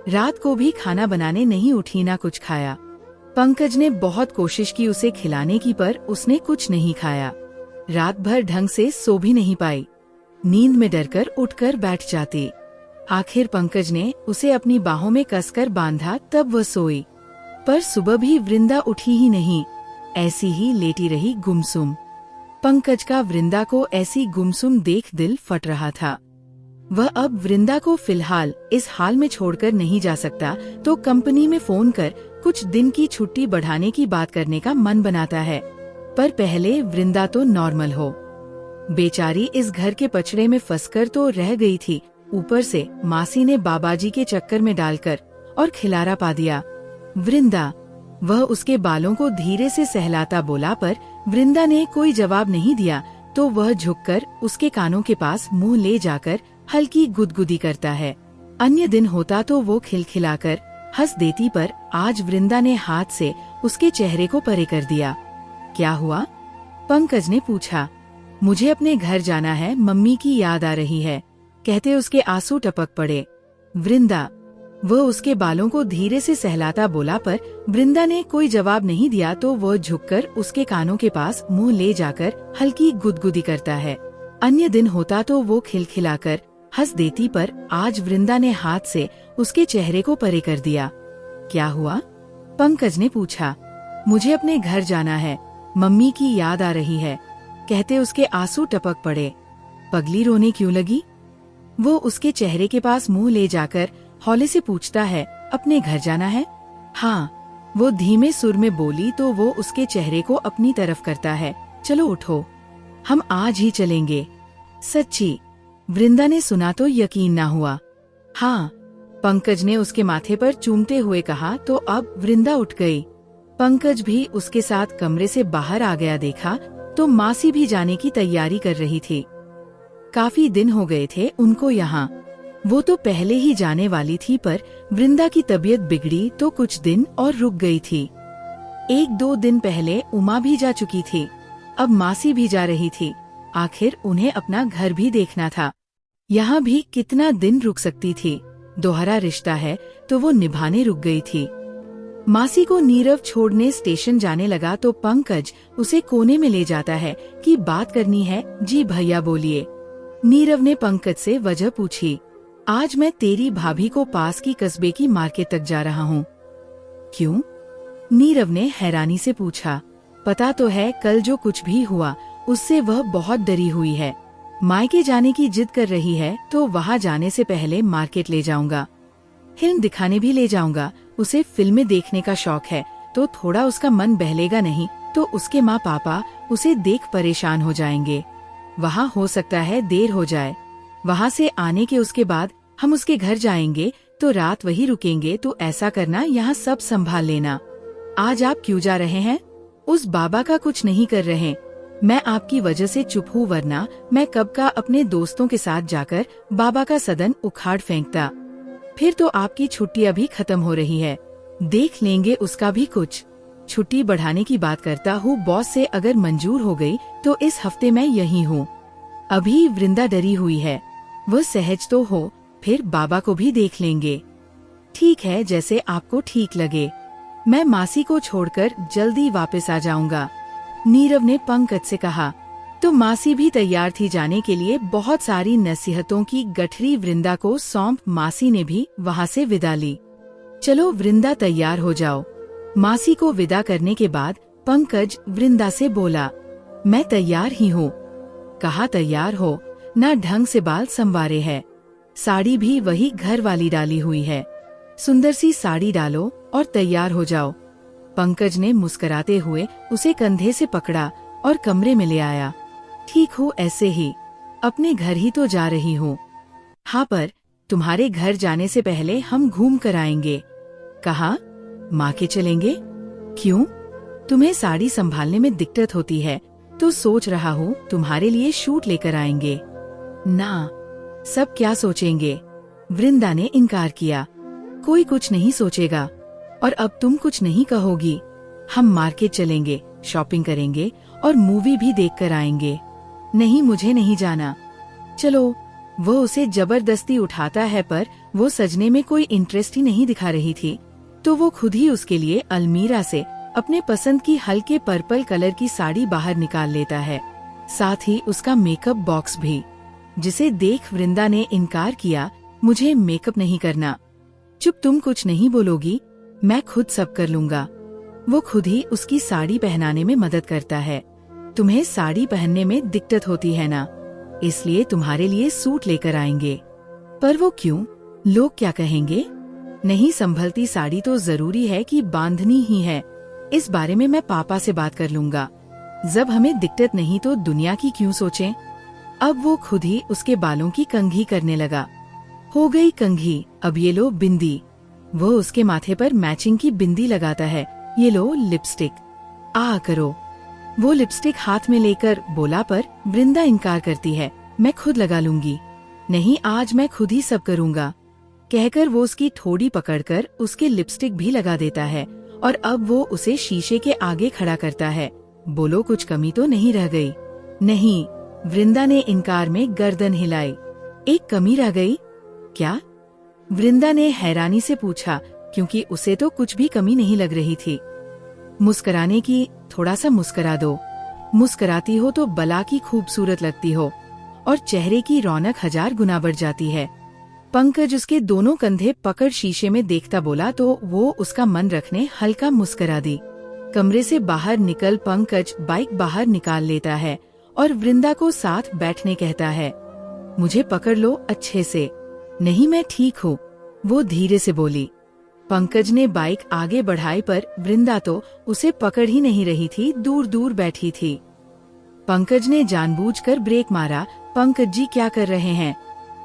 A: रात को भी खाना बनाने नहीं उठी, ना कुछ खाया। पंकज ने बहुत कोशिश की उसे खिलाने की, पर उसने कुछ नहीं खाया। रात भर ढंग से सो भी नहीं पाई। नींद में डरकर उठकर बैठ जाती। आखिर पंकज ने उसे अपनी बाहों में कसकर बांधा, तब वह सोई। पर सुबह भी वृंदा उठी ही नहीं, ऐसी ही लेटी रही गुमसुम। पंकज का वृंदा को ऐसी गुमसुम देख दिल फट रहा था। वह अब वृंदा को फिलहाल इस हाल में छोड़कर नहीं जा सकता, तो कंपनी में फोन कर कुछ दिन की छुट्टी बढ़ाने की बात करने का मन बनाता है। पर पहले वृंदा तो नॉर्मल हो। बेचारी इस घर के पचड़े में फंसकर तो रह गई थी, ऊपर से मासी ने बाबाजी के चक्कर में डालकर और खिलारा पा दिया। वृंदा, वह उसके बालों को धीरे से सहलाता बोला, पर वृंदा ने कोई जवाब नहीं दिया। तो वह झुककर उसके कानों के पास मुंह ले जाकर हल्की गुदगुदी करता है। अन्य दिन होता तो वो खिलखिलाकर हंस देती, पर आज वृंदा ने हाथ से उसके चेहरे को परे कर दिया। क्या हुआ? पंकज ने पूछा। मुझे अपने घर जाना है, मम्मी की याद आ रही है, कहते उसके आंसू टपक पड़े। वृंदा, वह उसके बालों को धीरे से सहलाता बोला, पर वृंदा ने कोई जवाब नहीं दिया। तो वह झुककर उसके कानों के पास मुंह ले जाकर हल्की गुदगुदी करता है। अन्य दिन होता तो वो खिलखिलाकर हंस देती, पर आज वृंदा ने हाथ से उसके चेहरे को परे कर दिया। क्या हुआ? पंकज ने पूछा। मुझे अपने घर जाना है, मम्मी की याद आ रही है, कहते उसके आंसू टपक पड़े। पगली रोने क्यों लगी? वो उसके चेहरे के पास मुंह ले जाकर हौले से पूछता है। अपने घर जाना है? हाँ, वो धीमे सुर में बोली। तो वो उसके चेहरे को अपनी तरफ करता है। चलो उठो, हम आज ही चलेंगे। सच्ची? वृंदा ने सुना तो यकीन ना हुआ। हाँ, पंकज ने उसके माथे पर चूमते हुए कहा। तो अब वृंदा उठ गई। पंकज भी उसके साथ कमरे से बाहर आ गया। देखा तो मासी भी जाने की तैयारी कर रही थी। काफी दिन हो गए थे उनको यहाँ। वो तो पहले ही जाने वाली थी, पर वृंदा की तबीयत बिगड़ी तो कुछ दिन और रुक गई थी। 1-2 दिन पहले उमा भी जा चुकी थी, अब मासी भी जा रही थी। आखिर उन्हें अपना घर भी देखना था। यहाँ भी कितना दिन रुक सकती थी? दोहरा रिश्ता है तो वो निभाने रुक गई थी। मासी को नीरव छोड़ने स्टेशन जाने लगा तो पंकज उसे कोने में ले जाता है कि बात करनी है। जी भैया बोलिए। नीरव ने पंकज से वजह पूछी। आज मैं तेरी भाभी को पास की कस्बे की मार्केट तक जा रहा हूँ। क्यों? नीरव ने हैरानी से पूछा। पता तो है कल जो कुछ भी हुआ उससे वह बहुत डरी हुई है। मायके जाने की जिद कर रही है, तो वहाँ जाने से पहले मार्केट ले जाऊंगा, फिल्म दिखाने भी ले जाऊंगा। उसे फिल्में देखने का शौक है, तो थोड़ा उसका मन बहलेगा नहीं तो उसके माँ पापा उसे देख परेशान हो जाएंगे। वहाँ हो सकता है देर हो जाए। वहाँ से आने के उसके बाद हम उसके घर जाएंगे तो रात वही रुकेंगे। तो ऐसा करना, यहाँ सब संभाल लेना। आज आप क्यों जा रहे हैं? उस बाबा का कुछ नहीं कर रहे, मैं आपकी वजह से चुप हूँ, वरना मैं कब का अपने दोस्तों के साथ जाकर बाबा का सदन उखाड़ फेंकता। फिर तो आपकी छुट्टी अभी खत्म हो रही है, देख लेंगे उसका भी कुछ। छुट्टी बढ़ाने की बात करता हूँ बॉस से, अगर मंजूर हो गई तो इस हफ्ते मैं यहीं हूँ। अभी वृंदा डरी हुई है, वह सहज तो हो, फिर बाबा को भी देख लेंगे। ठीक है, जैसे आपको ठीक लगे। मैं मासी को छोड़कर जल्दी वापस आ जाऊंगा, नीरव ने पंकज से कहा। तो मासी भी तैयार थी जाने के लिए। बहुत सारी नसीहतों की गठरी वृंदा को सौंप मासी ने भी वहाँ से विदा ली। चलो वृंदा, तैयार हो जाओ। मासी को विदा करने के बाद पंकज वृंदा से बोला, मैं तैयार ही हूँ। कहा तैयार हो, ना ढंग से बाल संवारे है, साड़ी भी वही घर वाली डाली हुई है। सुंदर सी साड़ी डालो और तैयार हो जाओ। पंकज ने मुस्कुराते हुए उसे कंधे से पकड़ा और कमरे में ले आया। ठीक हो, ऐसे ही, अपने घर ही तो जा रही हूँ। हाँ, पर तुम्हारे घर जाने से पहले हम घूम कर आएंगे। कहा, माँ के चलेंगे? क्यों? तुम्हें साड़ी संभालने में दिक्कत होती है तो सोच रहा हूँ तुम्हारे लिए शूट लेकर आएंगे। ना, सब क्या सोचेंगे? वृंदा ने इनकार किया। कोई कुछ नहीं सोचेगा, और अब तुम कुछ नहीं कहोगी। हम मार्केट चलेंगे, शॉपिंग करेंगे और मूवी भी देख कर आएंगे। नहीं, मुझे नहीं जाना। चलो। वो उसे जबरदस्ती उठाता है, पर वो सजने में कोई इंटरेस्ट ही नहीं दिखा रही थी, तो वो खुद ही उसके लिए अलमीरा से अपने पसंद की हल्के पर्पल कलर की साड़ी बाहर निकाल लेता है, साथ ही उसका मेकअप बॉक्स भी, जिसे देख वृंदा ने इनकार किया। मुझे मेकअप नहीं करना। चुप, तुम कुछ नहीं बोलोगी, मैं खुद सब कर लूंगा। वो खुद ही उसकी साड़ी पहनाने में मदद करता है। तुम्हें साड़ी पहनने में दिक्कत होती है ना, इसलिए तुम्हारे लिए सूट लेकर आएंगे। पर वो क्यों? लोग क्या कहेंगे? नहीं संभलती साड़ी तो जरूरी है कि बांधनी ही है। इस बारे में मैं पापा से बात कर लूंगा। जब हमें दिक्कत नहीं तो दुनिया की क्यों सोचें। अब वो खुद ही उसके बालों की कंघी करने लगा। हो गई कंघी, अब ये लो बिंदी। वो उसके माथे पर मैचिंग की बिंदी लगाता है। ये लो लिपस्टिक, आ करो। वो लिपस्टिक हाथ में लेकर बोला, पर वृंदा इनकार करती है। मैं खुद लगा लूंगी। नहीं, आज मैं खुद ही सब करूंगा, कहकर वो उसकी ठोड़ी पकड़कर उसके लिपस्टिक भी लगा देता है और अब वो उसे शीशे के आगे खड़ा करता है। बोलो, कुछ कमी तो नहीं रह गई? नहीं, वृंदा ने इनकार में गर्दन हिलाई। एक कमी रह गई? क्या? वृंदा ने हैरानी से पूछा, क्योंकि उसे तो कुछ भी कमी नहीं लग रही थी। मुस्कुराने की, थोड़ा सा मुस्कुरा दो। मुस्कुराती हो तो बला की खूबसूरत लगती हो और चेहरे की रौनक 1000 गुना बढ़ जाती है। पंकज उसके दोनों कंधे पकड़ शीशे में देखता बोला तो वो उसका मन रखने हल्का मुस्कुरा दी। कमरे से बाहर निकल पंकज बाइक बाहर निकाल लेता है और वृंदा को साथ बैठने कहता है। मुझे पकड़ लो अच्छे से। नहीं, मैं ठीक हूँ, वो धीरे से बोली। पंकज ने बाइक आगे बढ़ाई, पर वृंदा तो उसे पकड़ ही नहीं रही थी, दूर दूर बैठी थी। पंकज ने जानबूझकर ब्रेक मारा। पंकज जी क्या कर रहे हैं,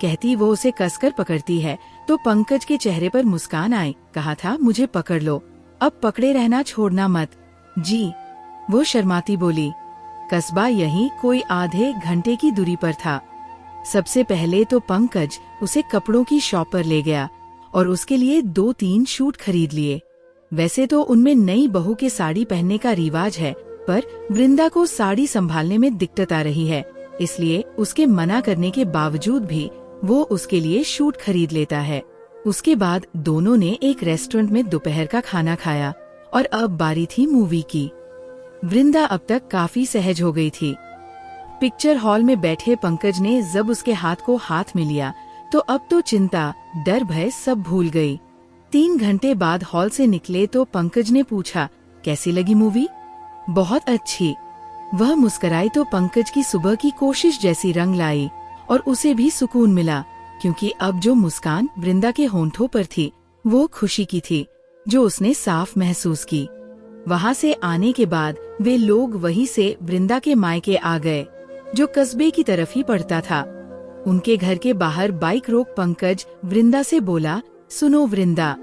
A: कहती वो उसे कसकर पकड़ती है तो पंकज के चेहरे पर मुस्कान आई। कहा था मुझे पकड़ लो, अब पकड़े रहना, छोड़ना मत। जी, वो शर्माती बोली। कस्बा यहीं कोई आधे घंटे की दूरी पर था। सबसे पहले तो पंकज उसे कपड़ों की शॉप पर ले गया और उसके लिए 2-3 सूट खरीद लिए। वैसे तो उनमें नई बहू के साड़ी पहनने का रिवाज है, पर वृंदा को साड़ी संभालने में दिक्कत आ रही है, इसलिए उसके मना करने के बावजूद भी वो उसके लिए सूट खरीद लेता है। उसके बाद दोनों ने एक रेस्टोरेंट में दोपहर का खाना खाया और अब बारी थी मूवी की। वृंदा अब तक काफी सहज हो गई थी। पिक्चर हॉल में बैठे पंकज ने जब उसके हाथ को हाथ में लिया तो अब तो चिंता, डर, भय सब भूल गई। 3 घंटे बाद हॉल से निकले तो पंकज ने पूछा, कैसी लगी मूवी? बहुत अच्छी। वह मुस्कुराई तो पंकज की सुबह की कोशिश जैसी रंग लाई और उसे भी सुकून मिला, क्योंकि अब जो मुस्कान वृंदा के होंठों पर थी वो खुशी की थी, जो उसने साफ महसूस की। वहाँ से आने के बाद वे लोग वहीं से वृंदा के मायके आ गए, जो कस्बे की तरफ ही पड़ता था। उनके घर के बाहर बाइक रोक पंकज वृंदा से बोला, सुनो वृंदा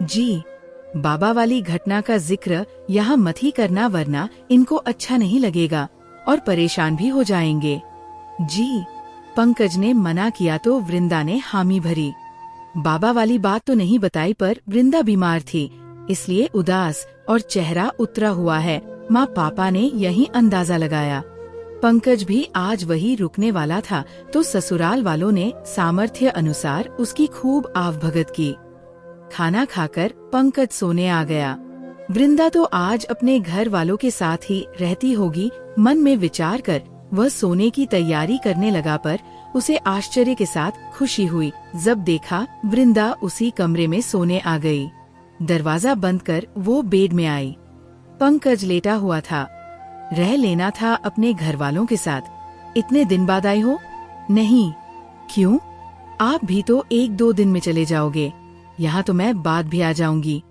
A: जी, बाबा वाली घटना का जिक्र यहाँ मत ही करना, वरना इनको अच्छा नहीं लगेगा और परेशान भी हो जाएंगे। जी, पंकज ने मना किया तो वृंदा ने हामी भरी। बाबा वाली बात तो नहीं बताई, पर वृंदा बीमार थी, इसलिए उदास और चेहरा उतरा हुआ है, माँ पापा ने यही अंदाजा लगाया। पंकज भी आज वही रुकने वाला था, तो ससुराल वालों ने सामर्थ्य अनुसार उसकी खूब आवभगत की। खाना खाकर पंकज सोने आ गया। वृंदा तो आज अपने घर वालों के साथ ही रहती होगी, मन में विचार कर वह सोने की तैयारी करने लगा, पर उसे आश्चर्य के साथ खुशी हुई जब देखा वृंदा उसी कमरे में सोने आ गई। दरवाजा बंद कर वो बेड में आई। पंकज लेटा हुआ था। रह लेना था अपने घर वालों के साथ। इतने दिन बाद आई हो? नहीं। क्यों? आप भी तो 1-2 दिन में चले जाओगे, यहाँ तो मैं बाद भी आ जाऊंगी।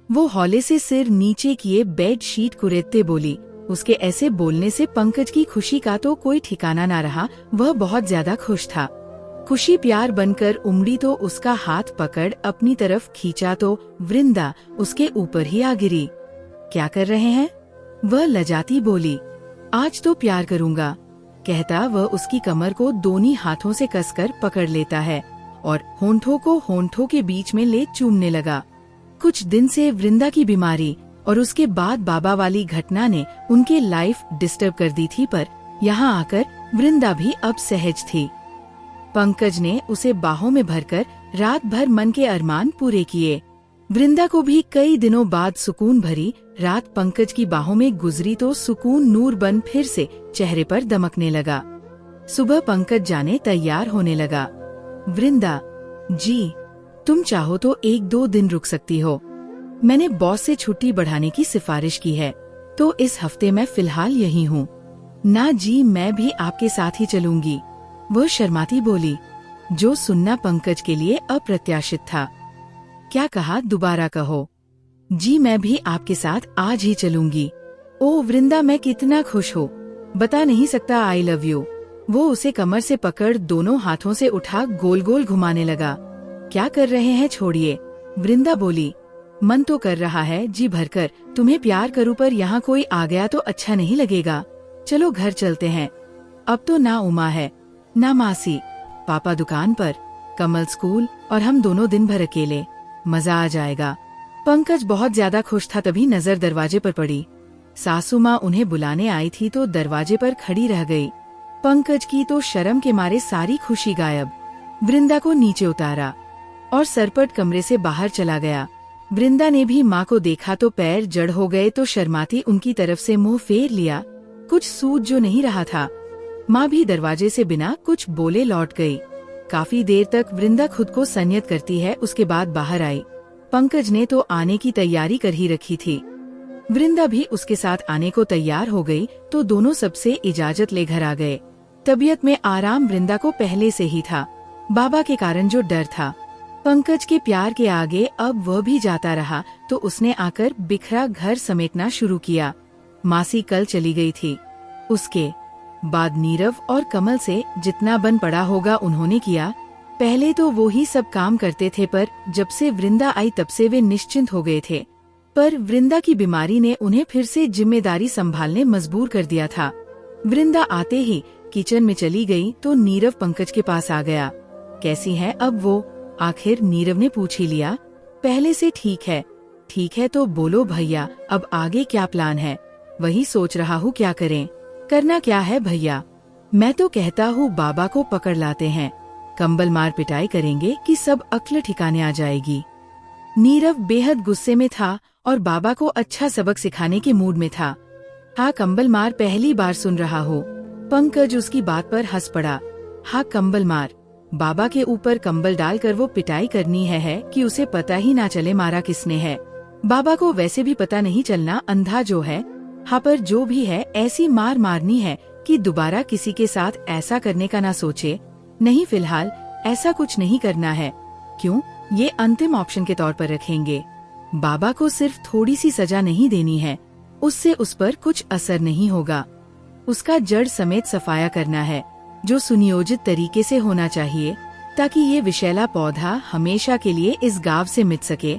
A: वो हौले से सिर नीचे किए बेड शीट कुरेदते बोली। उसके ऐसे बोलने से पंकज की खुशी का तो कोई ठिकाना ना रहा। वह बहुत ज्यादा खुश था। खुशी प्यार बनकर उमड़ी तो उसका हाथ पकड़ अपनी तरफ खींचा तो वृंदा उसके ऊपर ही आ गिरी। क्या कर रहे हैं? वह लजाती बोली। आज तो प्यार करूंगा, कहता वह उसकी कमर को दोनों हाथों से कसकर पकड़ लेता है और होंठों को होंठों के बीच में ले चूमने लगा। कुछ कुछ दिन से वृंदा की बीमारी और उसके बाद बाबा वाली घटना ने उनके लाइफ डिस्टर्ब कर दी थी, पर यहाँ आकर वृंदा भी अब सहज थी। पंकज ने उसे बाहों में भरकर रात भर मन के अरमान पूरे किए। वृंदा को भी कई दिनों बाद सुकून भरी रात पंकज की बाहों में गुजरी तो सुकून नूर बन फिर से चेहरे पर दमकने लगा। सुबह पंकज जाने तैयार होने लगा। वृंदा जी, तुम चाहो तो 1-2 दिन रुक सकती हो। मैंने बॉस से छुट्टी बढ़ाने की सिफारिश की है, तो इस हफ्ते मैं फिलहाल यहीं हूँ। ना जी, मैं भी आपके साथ ही चलूंगी, वह शर्माती बोली, जो सुनना पंकज के लिए अप्रत्याशित था। क्या कहा, दोबारा कहो। जी, मैं भी आपके साथ आज ही चलूंगी। ओह वृंदा, मैं कितना खुश हूँ, बता नहीं सकता। I love you. वो उसे कमर से पकड़ दोनों हाथों से उठा गोल गोल घुमाने लगा। क्या कर रहे हैं, छोड़िए, वृंदा बोली। मन तो कर रहा है जी भरकर तुम्हें प्यार करूं, पर यहाँ कोई आ गया तो अच्छा नहीं लगेगा। चलो घर चलते हैं। अब तो ना उमा है, ना मासी, पापा दुकान पर, कमल स्कूल और हम दोनों दिन भर अकेले। मजा आ जाएगा। पंकज बहुत ज्यादा खुश था, तभी नजर दरवाजे पर पड़ी। सासू माँ उन्हें बुलाने आई थी तो दरवाजे पर खड़ी रह गई। पंकज की तो शर्म के मारे सारी खुशी गायब। वृंदा को नीचे उतारा और सरपट कमरे से बाहर चला गया। वृंदा ने भी माँ को देखा तो पैर जड़ हो गए, तो शर्माती उनकी तरफ से मुंह फेर लिया। कुछ सूझ जो नहीं रहा था। माँ भी दरवाजे से बिना कुछ बोले लौट गई। काफी देर तक वृंदा खुद को संयत करती है, उसके बाद बाहर आई। पंकज ने तो आने की तैयारी कर ही रखी थी। वृंदा भी उसके साथ आने को तैयार हो गई, तो दोनों सबसे इजाजत ले घर आ गए। तबीयत में आराम वृंदा को पहले से ही था। बाबा के कारण जो डर था, पंकज के प्यार के आगे अब वह भी जाता रहा, तो उसने आकर बिखरा घर समेटना शुरू किया। मासी कल चली गई थी। उसके बाद नीरव और कमल से जितना बन पड़ा होगा उन्होंने किया। पहले तो वो ही सब काम करते थे, पर जब से वृंदा आई तब से वे निश्चिंत हो गए थे। पर वृंदा की बीमारी ने उन्हें फिर से जिम्मेदारी संभालने मजबूर कर दिया था। वृंदा आते ही किचन में चली गई तो नीरव पंकज के पास आ गया। कैसी है अब वो? आखिर नीरव ने पूछ ही लिया। पहले से ठीक है। ठीक है तो बोलो भैया, अब आगे क्या प्लान है? वही सोच रहा हूँ क्या करें। करना क्या है भैया? मैं तो कहता हूँ बाबा को पकड़ लाते हैं, कंबल मार पिटाई करेंगे कि सब अक्ल ठिकाने आ जाएगी। नीरव बेहद गुस्से में था और बाबा को अच्छा सबक सिखाने के मूड में था। हाँ, कंबल मार पहली बार सुन रहा हूँ। पंकज उसकी बात पर हंस पड़ा। हाँ, कंबल मार। बाबा के ऊपर कंबल डालकर वो पिटाई करनी है कि उसे पता ही ना चले मारा किसने है। बाबा को वैसे भी पता नहीं चलना, अंधा जो है। हाँ, पर जो भी है ऐसी मार मारनी है कि दोबारा किसी के साथ ऐसा करने का ना सोचे। नहीं, फिलहाल ऐसा कुछ नहीं करना है। क्यों? ये अंतिम ऑप्शन के तौर पर रखेंगे। बाबा को सिर्फ थोड़ी सी सजा नहीं देनी है, उससे उस पर कुछ असर नहीं होगा। उसका जड़ समेत सफाया करना है, जो सुनियोजित तरीके से होना चाहिए, ताकि ये विषैला पौधा हमेशा के लिए इस गांव से मिट सके।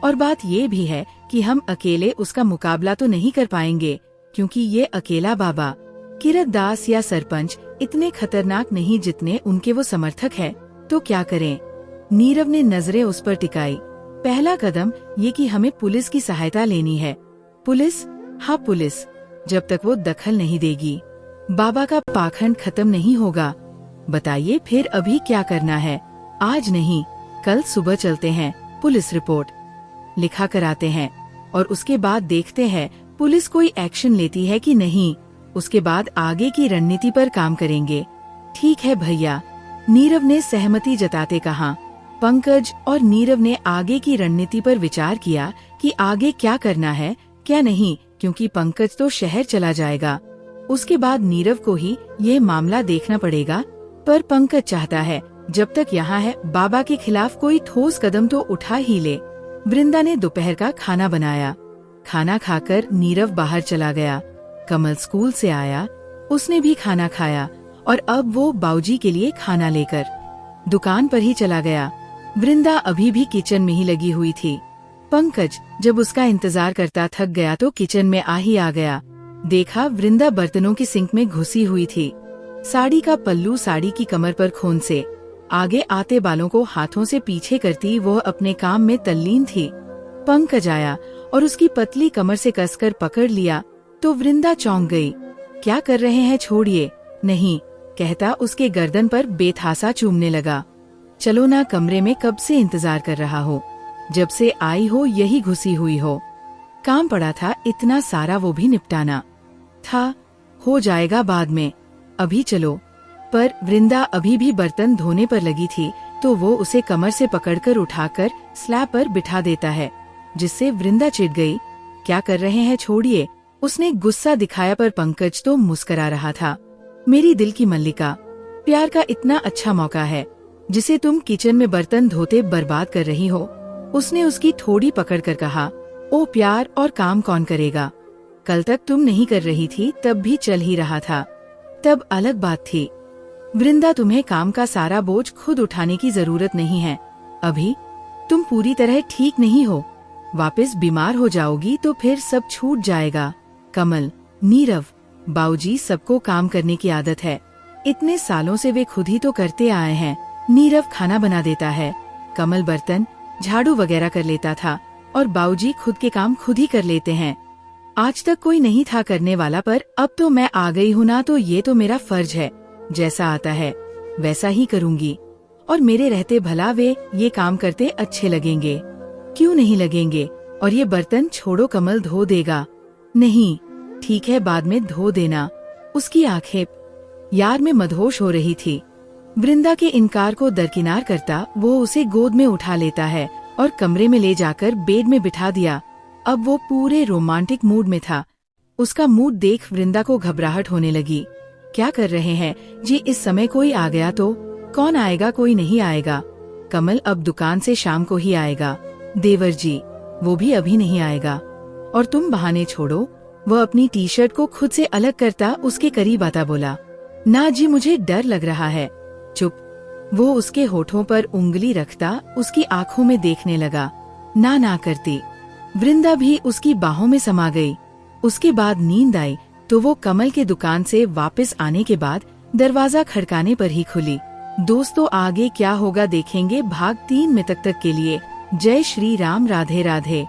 A: और बात ये भी है कि हम अकेले उसका मुकाबला तो नहीं कर पाएंगे, क्योंकि ये अकेला बाबा, किरत दास या सरपंच इतने खतरनाक नहीं जितने उनके वो समर्थक है। तो क्या करें? नीरव ने नजरें उस पर टिकाई। पहला कदम ये कि हमें पुलिस की सहायता लेनी है। पुलिस? हाँ, पुलिस। जब तक वो दखल नहीं देगी, बाबा का पाखंड खत्म नहीं होगा। बताइए फिर अभी क्या करना है? आज नहीं, कल सुबह चलते हैं, पुलिस रिपोर्ट लिखा कराते हैं और उसके बाद देखते हैं पुलिस कोई एक्शन लेती है कि नहीं। उसके बाद आगे की रणनीति पर काम करेंगे। ठीक है भैया, नीरव ने सहमति जताते कहा। पंकज और नीरव ने आगे की रणनीति पर विचार किया कि आगे क्या करना है क्या नहीं, क्योंकि पंकज तो शहर चला जाएगा। उसके बाद नीरव को ही ये मामला देखना पड़ेगा। पर पंकज चाहता है जब तक यहाँ है बाबा के खिलाफ कोई ठोस कदम तो उठा ही ले। वृंदा ने दोपहर का खाना बनाया। खाना खाकर नीरव बाहर चला गया। कमल स्कूल से आया, उसने भी खाना खाया और अब वो बाऊजी के लिए खाना लेकर दुकान पर ही चला गया। वृंदा अभी भी किचन में ही लगी हुई थी। पंकज जब उसका इंतजार करता थक गया तो किचन में आ गया। देखा वृंदा बर्तनों की सिंक में घुसी हुई थी। साड़ी का पल्लू साड़ी की कमर पर खोन से आगे आते बालों को हाथों से पीछे करती वह अपने काम में तल्लीन थी। पंकज आया और उसकी पतली कमर से कसकर पकड़ लिया तो वृंदा चौंक गई। क्या कर रहे हैं, छोड़िए। नहीं, कहता उसके गर्दन पर बेथासा चूमने लगा। चलो ना, कमरे में कब से इंतजार कर रहा हो, जब से आई हो यही घुसी हुई हो। काम पड़ा था इतना सारा, वो भी निपटाना था। हो जाएगा बाद में, अभी चलो। पर वृंदा अभी भी बर्तन धोने पर लगी थी तो वो उसे कमर से पकड़कर उठाकर स्लैब पर बिठा देता है, जिससे वृंदा चिढ़ गई। क्या कर रहे हैं, छोड़िए। उसने गुस्सा दिखाया पर पंकज तो मुस्कुरा रहा था। मेरी दिल की मल्लिका, प्यार का इतना अच्छा मौका है जिसे तुम किचन में बर्तन धोते बर्बाद कर रही हो। उसने उसकी थोड़ी पकड़कर कहा। ओ प्यार और काम कौन करेगा, कल तक तुम नहीं कर रही थी तब भी चल ही रहा था, तब अलग बात थी। वृंदा, तुम्हें काम का सारा बोझ खुद उठाने की जरूरत नहीं है। अभी तुम पूरी तरह ठीक नहीं हो, वापस बीमार हो जाओगी तो फिर सब छूट जाएगा। कमल, नीरव, बाऊजी, सबको काम करने की आदत है। इतने सालों से वे खुद ही तो करते आए हैं। नीरव खाना बना देता है, कमल बर्तन झाड़ू वगैरह कर लेता था और बाऊजी खुद के काम खुद ही कर लेते हैं। आज तक कोई नहीं था करने वाला, पर अब तो मैं आ गई हूँ ना, तो ये तो मेरा फर्ज है। जैसा आता है वैसा ही करूँगी, और मेरे रहते भला वे ये काम करते अच्छे लगेंगे। क्यों नहीं लगेंगे। और ये बर्तन छोड़ो, कमल धो देगा। नहीं, ठीक है, बाद में धो देना। उसकी आंखें यार में मदहोश हो रही थी। वृंदा के इनकार को दरकिनार करता वो उसे गोद में उठा लेता है और कमरे में ले जाकर बेड में बिठा दिया। अब वो पूरे रोमांटिक मूड में था। उसका मूड देख वृंदा को घबराहट होने लगी। क्या कर रहे हैं जी, इस समय कोई आ गया तो? कौन आएगा, कोई नहीं आएगा। कमल अब दुकान से शाम को ही आएगा। देवर जी, वो भी अभी नहीं आएगा। और तुम बहाने छोड़ो। वह अपनी टी शर्ट को खुद से अलग करता उसके करीब आता बोला। ना जी, मुझे डर लग रहा है। चुप। वो उसके होठों पर उंगली रखता उसकी आंखों में देखने लगा। ना करती। वृंदा भी उसकी बाहों में समा गई। उसके बाद नींद आई तो वो कमल के दुकान से वापस आने के बाद दरवाजा खड़काने पर ही खुली। दोस्तों, आगे क्या होगा देखेंगे भाग 3 में। तक के लिए जय श्री राम, राधे राधे।